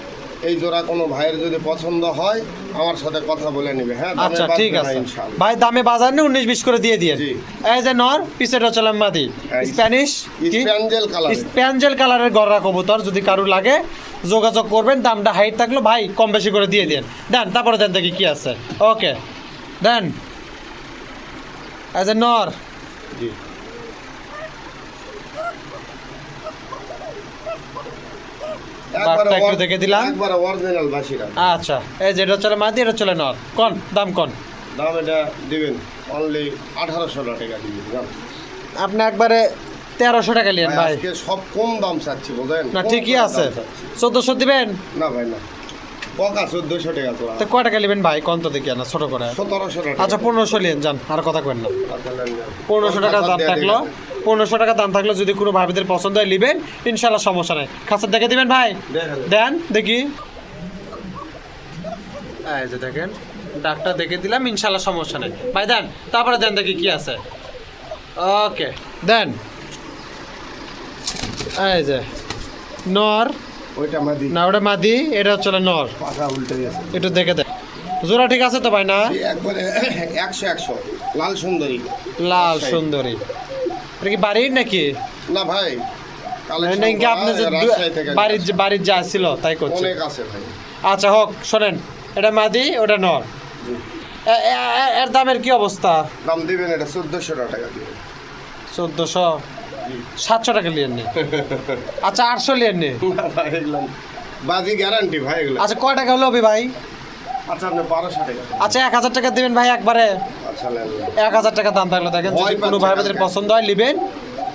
এই জোড়া কোনো ভাইয়ের যদি পছন্দ হয় আমার সাথে কথা বলে নিবে। হ্যাঁ দামে আচ্ছা বাদ ঠিক দেবে না আছে ইনশাআল্লাহ। ভাই, দামে বাজার নেই, 19-20 করে দিয়ে দিয়ে। জি। এই যে নর, পিছেটা চলে মাদি। হ্যাঁ, স্প্যানিশ কি? Spangle colour. স্প্যাঞ্জেল কালারের গররা কবুতর, যদি কারো লাগে যোগাযোগ করবেন। দামটা হাইট থাকলো ভাই কম বেশি করে দিয়ে দেন। দেন তারপরে দেন দেখি কি আছে। ওকে দেন। এই যে নর, জি বারটা একটু দেখে দিলাম। একবারে অরিজিনাল বাসিরা। আচ্ছা এই যে এটা চলে মাদি, এটা চলে নর। কোন দাম কোন? দাম এটা দিবেন অনলি 1800 টাকা দিবেন। জান আপনি একবারে 1300 টাকা নিয়েন ভাই। আজকে সব কম দাম চাচ্ছি বুঝেন। না কম ঠিকই দাম আছে, চাচ্ছি। 1400 দিবেন। না ভাই না, পকা 1400 টাকা তো। তো কয় টাকা নেবেন ভাই? কোন তো দেখি না ছোট করে। 1700 টাকা। আচ্ছা 1500 নিয়েন যান, আর কথা কবেন না। আচ্ছা, নেন, নেন। 1500 টাকা দাম দিয়ে থাকলো, দিবেন। 1500 টাকা দাম থাকলো যদি কোনো ভাবিদের পছন্দ হয় নেবেন ইনশাল্লাহ, সমস্যা নাই। খাঁচার দেখে দিবেন ভাই। দেখেন। দেন দেখি। এই যে দেখেন ডাকটা দেখে দিলাম ইনশাল্লাহ, সমস্যা নাই ভাই। দেন তারপরে দেন দেখি কি আছে। ওকে দেন। এই যে নর, ওইটা মাদি। না ওটা মাদি, এটা হচ্ছে নর। পাখা উল্টে গেছে। একটু দেখে দেন। জোড়া ঠিক আছে তো ভাই না? এই একবারে 100 লাল সুন্দরী। লাল রাজশাহী। সুন্দরী। এটা কি বাড়ির নাকি? না ভাই, কালেকশন নাকি আপনি যে রাজশাহী থেকে বাড়ির যা ছিল তাই করছে? অনেক আছে ভাই। আচ্ছা হোক, শোনেন এটা মাদি, ওটা নর। জি। এর দামের কি অবস্থা? দাম দিবেন এটা 1400 টাকা দিবেন। 1400, 700 টাকা লিয়েন নি। আচ্ছা 800 লিয়েন নি। না ভাই এগুলো বাজি গ্যারান্টি ভাই এগুলো। আচ্ছা কয় টাকা হলো অভি ভাই? আচ্ছা আপনি 1200 টাকা। আচ্ছা 1000 টাকা দিবেন ভাই একবারে। আচ্ছা নেন, নেন। 1000 টাকা দাম থাকলো দেখেন, যদি ভয় কোনো পাচ্ছে ভাই কালকে। পছন্দ হয় নেবেন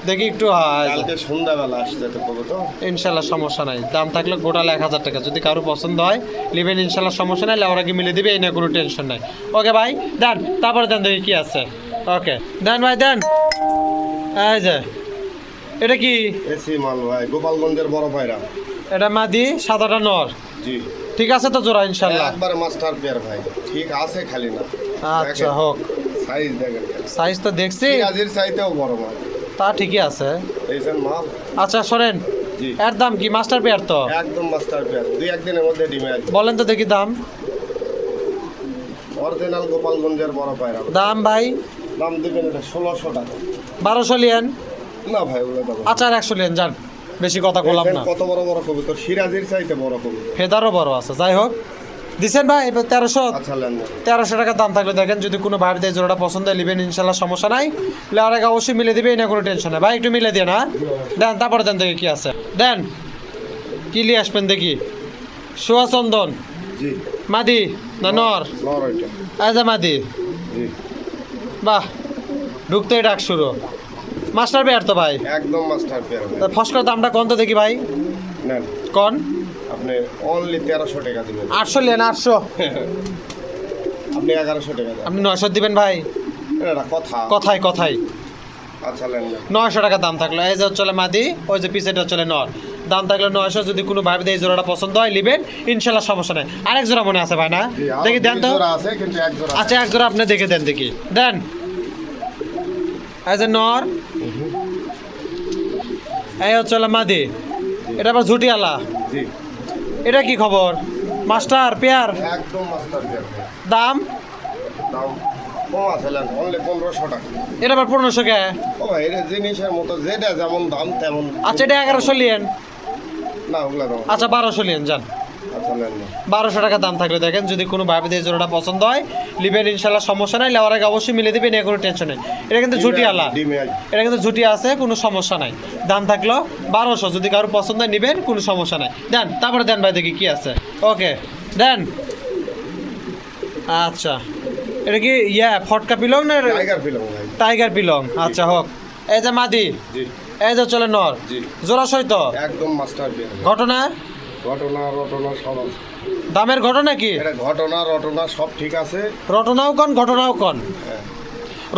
দেখি একটু কালকে সন্ধ্যাবেলা আসতে তো কবে তো ইনশাল্লাহ সমস্যা নাই, দাম থাকলে গোটাল 1000 টাকা, যদি কারো পছন্দ হয় নেবেন ইনশাল্লাহ সমস্যা নাই, লেওয়ারা কি মিলে দিবে এই নিয়ে কোনো টেনশন নাই। ওকে ভাই দেন, তারপরে দেন দেখি কি আছে। ওকে দেন ভাই দেন। এই যে এটা কি? এসি মাল ভাই, গোপালগঞ্জের বড় পায়রা। এটা মাদি, সাদাটা নর। জি ঠিক আছে তো জোড়া ইনশাল্লাহ? একবারে মাস্টার পেয়ার ভাই, ঠিক আছে খালি না। আচ্ছা হোক, সাইজ দেখেন, সাইজ তো দেখছি, সিরাজের চাইতেও বড় মাল। তা ঠিকই আছে। এইছেন মাল। আচ্ছা শোনেন, জি এর দাম কি? মাস্টার পেয়ার তো? একদম মাস্টার পেয়ার, 2-1 দিনের মধ্যে ডিমে আসবে। বলেন তো দেখি দাম। অরিজিনাল গোপালগঞ্জের বড় পায়রা। দাম ভাই? দাম দিবেন এটা 1600 টাকা। 1200 লিয়েন। না ভাই ওগুলো দেবো। আচ্ছা আর 100 লিয়েন, যান বেশি কথা বললাম না। কত বড় বড় কবুতর, সিরাজের চাইতে বড় কবুতর। ফেদারও বড় আছে, যাই হোক দিছেন ভাই এবার 1300। আচ্ছা লেন না। 1300 টাকা দাম থাকলে দেখেন, যদি কোনো ভাবিতে জোড়াটা পছন্দ হয় নেবেন ইনশাল্লাহ সমস্যা নাই, লেওয়ার আগে অবশ্যই মিলে দিবে, এই না কোনো টেনশন নাই। ভাই একটু মিলে দিয়ে না দেন, তারপরে দেন দেখি কি আছে। দেন কি নিয়ে আসবেন দেখি। সোয়া চন্দন জি মাদি না নর? নর ওইটা। আচ্ছা মাদি, জি বাহ ঢুকতেই ডাক শুরু। মাস্টার পেয়ার তো ভাই? একদম মাস্টার পেয়ার ভাই। তা ফসকার দামটা কত দেখি ভাই? নেন কন। আপনি অনলি 1300 টাকা দিবেন। 800 লিয়েন, 800। আপনি 1100 টাকা দেন। আপনি 900 দিবেন ভাই? এটা কথা। কথাই কথাই। আচ্ছা লেন না। 900 টাকা দাম থাকলো। এই যে চলে মাদি, ওই যে পিছেটা চলে নর, দাম থাকলো 900। যদি কোনো ভাবে এই জোড়াটা পছন্দ হয় নেবেন ইনশাল্লাহ সমস্যা নেই। আরেক জোড়া মনে আছে ভাই না? জি, আরো দেখি দেন তো। দুই জোড়া আছে কিন্তু এক জোড়া। আচ্ছা এক জোড়া আপনি দেখে দেন দেখি, দেন। এই যে নর, এই হচ্ছে মাদি, এটা আবার ঝুটিয়ালা। জি এটা কি খবর? Master pair? একদম মাস্টার পেয়ার ভাই। দাম? দাম কম আছে লেন, অনলি 1500 টাকা। এটা আবার 1500 কে? ও ভাই এটা জিনিসের মতো, যেটা যেমন দাম তেমন। আচ্ছা এটা 1100 লিয়েন। না ওগুলা দাম। আচ্ছা 1200 লিয়েন, যান। আচ্ছা লেন না। 1200 টাকা দাম থাকলে দেখেন, যদি কোনো ভাবিতে এই জোড়াটা পছন্দ হয় লিবেন ইনশাল্লাহ সমস্যা নাই, লেওয়ার আগে অবশ্যই মিলে দিবেন, নিয়ে কোনো টেনশন নেই। এটা কিন্তু ঝুটিয়ালা, ডিমে আসবে। এটা কিন্তু ঝুটি আছে, কোনো সমস্যা নাই। দাম থাকলো 1200, যদি কারো পছন্দ হয় নিবেন, কোনো সমস্যা নাই। দেন তারপরে দেন ভাই দেখি কি আছে। ওকে দেন। আচ্ছা এটা কি ফটকা পিলং না টাইগার ফিলম ভাই। টাইগার পিলং? আচ্ছা হোক। এই যে মাদি, জি এই যে চলে নর, জি জোড়া সইতো একদম মাস্টার পেয়ার। ঘটনা ঘটনা রটনা সব আছে। দামের ঘটনা কি? এটা ঘটনা রটনা সব ঠিক আছে। রটনাও কন ঘটনাও কন। হ্যাঁ।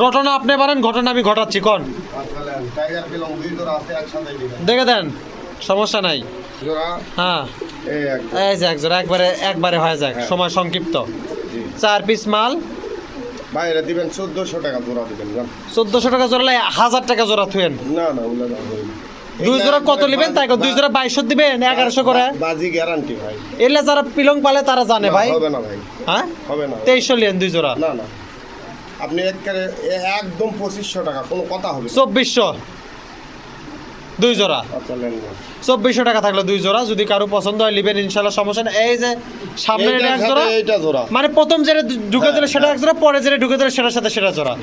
রটনা আপনি পারেন, ঘটনা আমি ঘটাচ্ছি কন। আচ্ছা লেন, টাইগার ফিলম 2 জোড়া আছে একসাথে দিবেন। দেখে দেন সমস্যা নাই। জোড়া হ্যাঁ এই এক এই যে এক জোড়া, একবারে একবারে হয়ে যাক, হ্যাঁ। সময় সংক্ষিপ্ত। জি 4 পিস মাল। ভাই এটা দিবেন 1400 টাকা জোড়া দিবেন জান। 1400 টাকা জোড়া, 1000 টাকা জোড়া থুয়েন। না না ওগুলা দাম হবে না। 2 জোড়া কত নেবেন তাই? 2 জোড়া 2200 দিবেন, 1100 করে। বাজি গ্যারান্টি ভাই। এলে যারা পিলং পালে তারা জানে ভাই। হবে না ভাই, হ্যাঁ হবে না। 2300 লিয়েন 2 জোড়া। না না আপনি একদম 2500 টাকা, কোনো কথা হবে না। 2400 2 জোড়া। আচ্ছা লেন না। 2400 টাকা থাকলো 2 জোড়া, যদি কারো পছন্দ হয় লিবেন ইনশাল্লাহ সমস্যা নেই। এই যে সামনে এইটার এক সাথে জোড়া, এইটা জোড়া। মানে প্রথম যেটা ঢুকে দিলে সেটা হ্যাঁ। এক জোড়া, পরে যেটা ঢুকে দিলে সেটার সাথে সেটা জোড়া।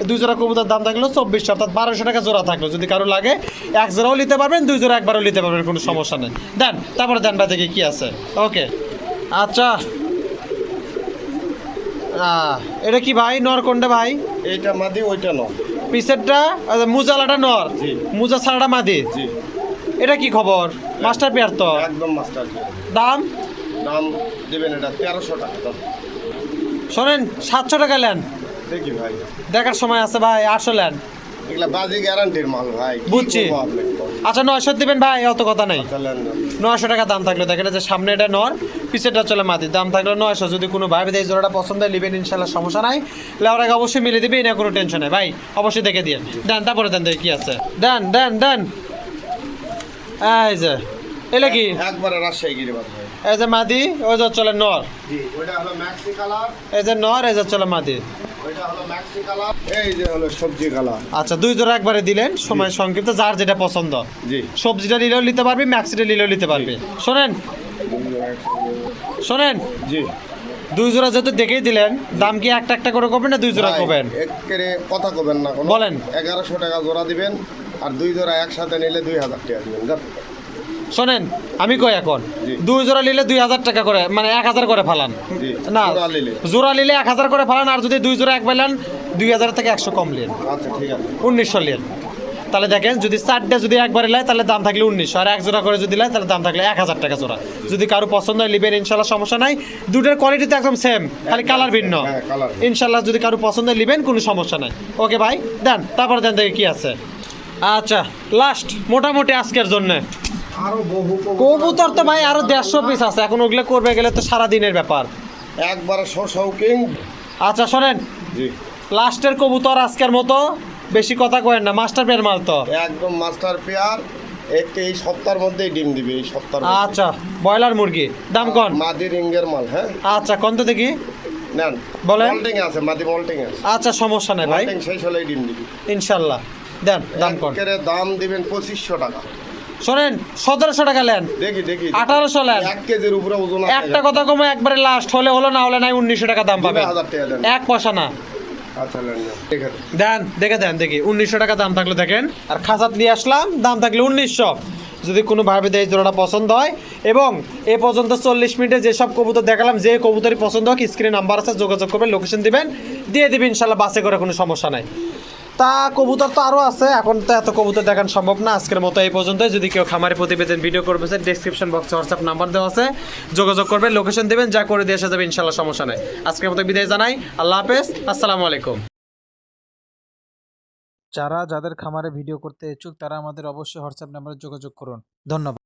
2 জোড়া কবুতর দাম থাকলো 2400, অর্থাৎ 1200 টাকা জোড়া থাকলো। যদি কারো লাগে এক জোড়াও নিতে পারবেন, 2 জোড়া একবারও নিতে পারবেন, কোনো সমস্যা নেই। দেন তারপরে দেন ভাই দেখি কি আছে। ওকে আচ্ছা এটা কি ভাই? নর কোনটা ভাই? এইটা মাদি ওইটা নয়। পিসেরটা মুজালাটা নর, জি। মুজা ছাড়াটা মাদি। জি এটা কি খবর? মাস্টার পেয়ার তো? একদম মাস্টার পেয়ার। দাম? দাম দিবেন এটা 1300 টাকা দাম। শোনেন 700 টাকা নেন, দেখি ভাই, দেখার সময় আছে ভাই। 800 নেন। এগুলা বাজি গ্যারান্টির মাল ভাই। কি বুঝছি। করবো আপনি? আচ্ছা 900 দিবেন ভাই, অত কথা নেই। আচ্ছা লেন না। 900 টাকা দাম থাকলো দেখেন, যে সামনে এটা নর, পিছেরটা চলে মাদি, দাম থাকলো 900। যদি কোনো ভাই এই জোড়াটা পছন্দ হয় লিবেন ইনশাল্লাহ সমস্যা নাই, লেওয়ার আগে অবশ্যই মিলে দিবে, না কোনো টেনশন নেই ভাই। অবশ্যই দেখে দিন। দেন তারপরে দেন দেখি কি আছে। দেন দেন দেন। এই যে এলে কি? একবারে রাজশাহী গিরিবাদ ভাই। এই যে মাদি, ওই যে চলে নর। জি ওইটা হলো ম্যাক্সি কালার, এই যে নর, এই যে চলে মাদি। ওইটা হলো ম্যাক্সি কালার, এই যে হলো সবজি কালার। আচ্ছা 2 জোড়া একবারে দিলেন, সময় সংক্ষিপ্ত, যার যেটা পছন্দ। জি সবজিটা নিলেও নিতে পারবি, ম্যাক্সিটা নিলেও নিতে পারবি। শোনেন শোনেন, জি 2 জোড়া যেহেতু দেখেই দিলেন, দাম কি একটা একটা করে করবেন না 2 জোড়া করবেন? একেবারে কথা কবেন না কোনো। বলেন। 1100 টাকা জোড়া দিবেন, আর 2 জোড়া একসাথে নিলে 2000 টাকা দিবেন যান। শোনেন আমি কই এখন, জি। 2 জোড়া নিলে 2000 টাকা করে, মানে 1000 করে ফালান। জি, না জোড়া নিলে। জোড়া নিলে 1000 করে ফালান, আর যদি 2 জোড়া এক পাইলেন 2000 থেকে 100 কম নেন, আচ্ছা ঠিক আছে। 1900 নেন। তাহলে দেখেন যদি 4টা যদি একবারে লাই তাহলে দাম থাকলে 1900, আর 1 জোড়া করে যদি লাই তাহলে দাম থাকলে 1000 টাকা জোড়া। যদি কারো পছন্দ হয় লিবেন ইনশাল্লাহ, সমস্যা নাই। দুটোর কোয়ালিটি তো একদম সেম, খালি কালার ভিন্ন। হ্যাঁ, colour। ইনশাল্লাহ যদি কারো পছন্দ হয় লিবেন, কোনো সমস্যা নাই। ওকে ভাই, দেন তারপরে দেন দেখি কি আছে। আচ্ছা লাস্ট মোটামুটি আজকের জন্য আরো বহু কবুতর তো ভাই আরো 150 পিস আছে, এখন ওগুলো করবে গেলে তো সারা দিনের ব্যাপার। একবারে শৌকিং। আচ্ছা শোনেন, জি, লাস্টের কবুতর আজকের মতো, বেশি কথা কয়েন না, মাস্টার পেয়ার মাল তো একদম মাস্টার পেয়ার। এই সপ্তাহের মধ্যেই ডিম দিবে, এই সপ্তাহের আচ্ছা ব্রয়লার মুরগি দাম কন? মাদি রিঙ্গের মাল। হ্যাঁ, আচ্ছা কোন তো দেখি নেন, বলেন। মল্টিং আছে, মাদি মল্টিং আছে। আচ্ছা সমস্যা নাই ভাই, মল্টিং শেষ হলেই ডিম দিবি ইনশাল্লাহ। দেন দাম কন? একেবারে দাম দিবেন 2500 টাকা। শোনেন 1700 টাকা নেন, দেখি দেখি 1800 নেন। 1 কেজির উপরে ওজন আছে। একটা কথা কমে একবারে লাস্ট হলে হলো, না হলে নাই 1900 টাকা দাম পাবে। 1000 টাকা দেন। এক পয়সা না। আচ্ছা নেন, দেখে দেন দেখে দেন দেখি, 1900 টাকা দাম থাকলে দেখেন। আর খাঁচাত নিয়ে আসলাম, দাম থাকলে 1900। যদি কোনো ভাবে এই জোড়াটা পছন্দ হয়, এবং এ পর্যন্ত 40 মিনিটে যেসব কবুতর দেখালাম, যে কবুতরই পছন্দ হোক স্ক্রিনে নাম্বার আছে, যোগাযোগ করবেন, লোকেশন দিবেন, দিয়ে দিবেন ইনশাল্লাহ, বাসে করে কোনো সমস্যা নাই। তা কবুতর তো আরও আছে, এখন তো এত কবুতর দেখানো সম্ভব না। আজকের মতো এই পর্যন্তই। যদি কেউ খামারে প্রতিবেদন ভিডিও করবে, ডেসক্রিপশন বক্সে হোয়াটসঅ্যাপ নাম্বার দেওয়া আছে, যোগাযোগ করবেন, লোকেশন দেবেন, যা করে দিয়ে আসা যাবে ইনশাল্লাহ, সমস্যা নাই। আজকের মতো বিদায় জানাই, আল্লাহ হাফেজ, আসসালামু আলাইকুম। যাদের খামারে ভিডিও করতে ইচ্ছুক তারা আমাদের অবশ্যই হোয়াটসঅ্যাপ নাম্বারে যোগাযোগ করুন। ধন্যবাদ।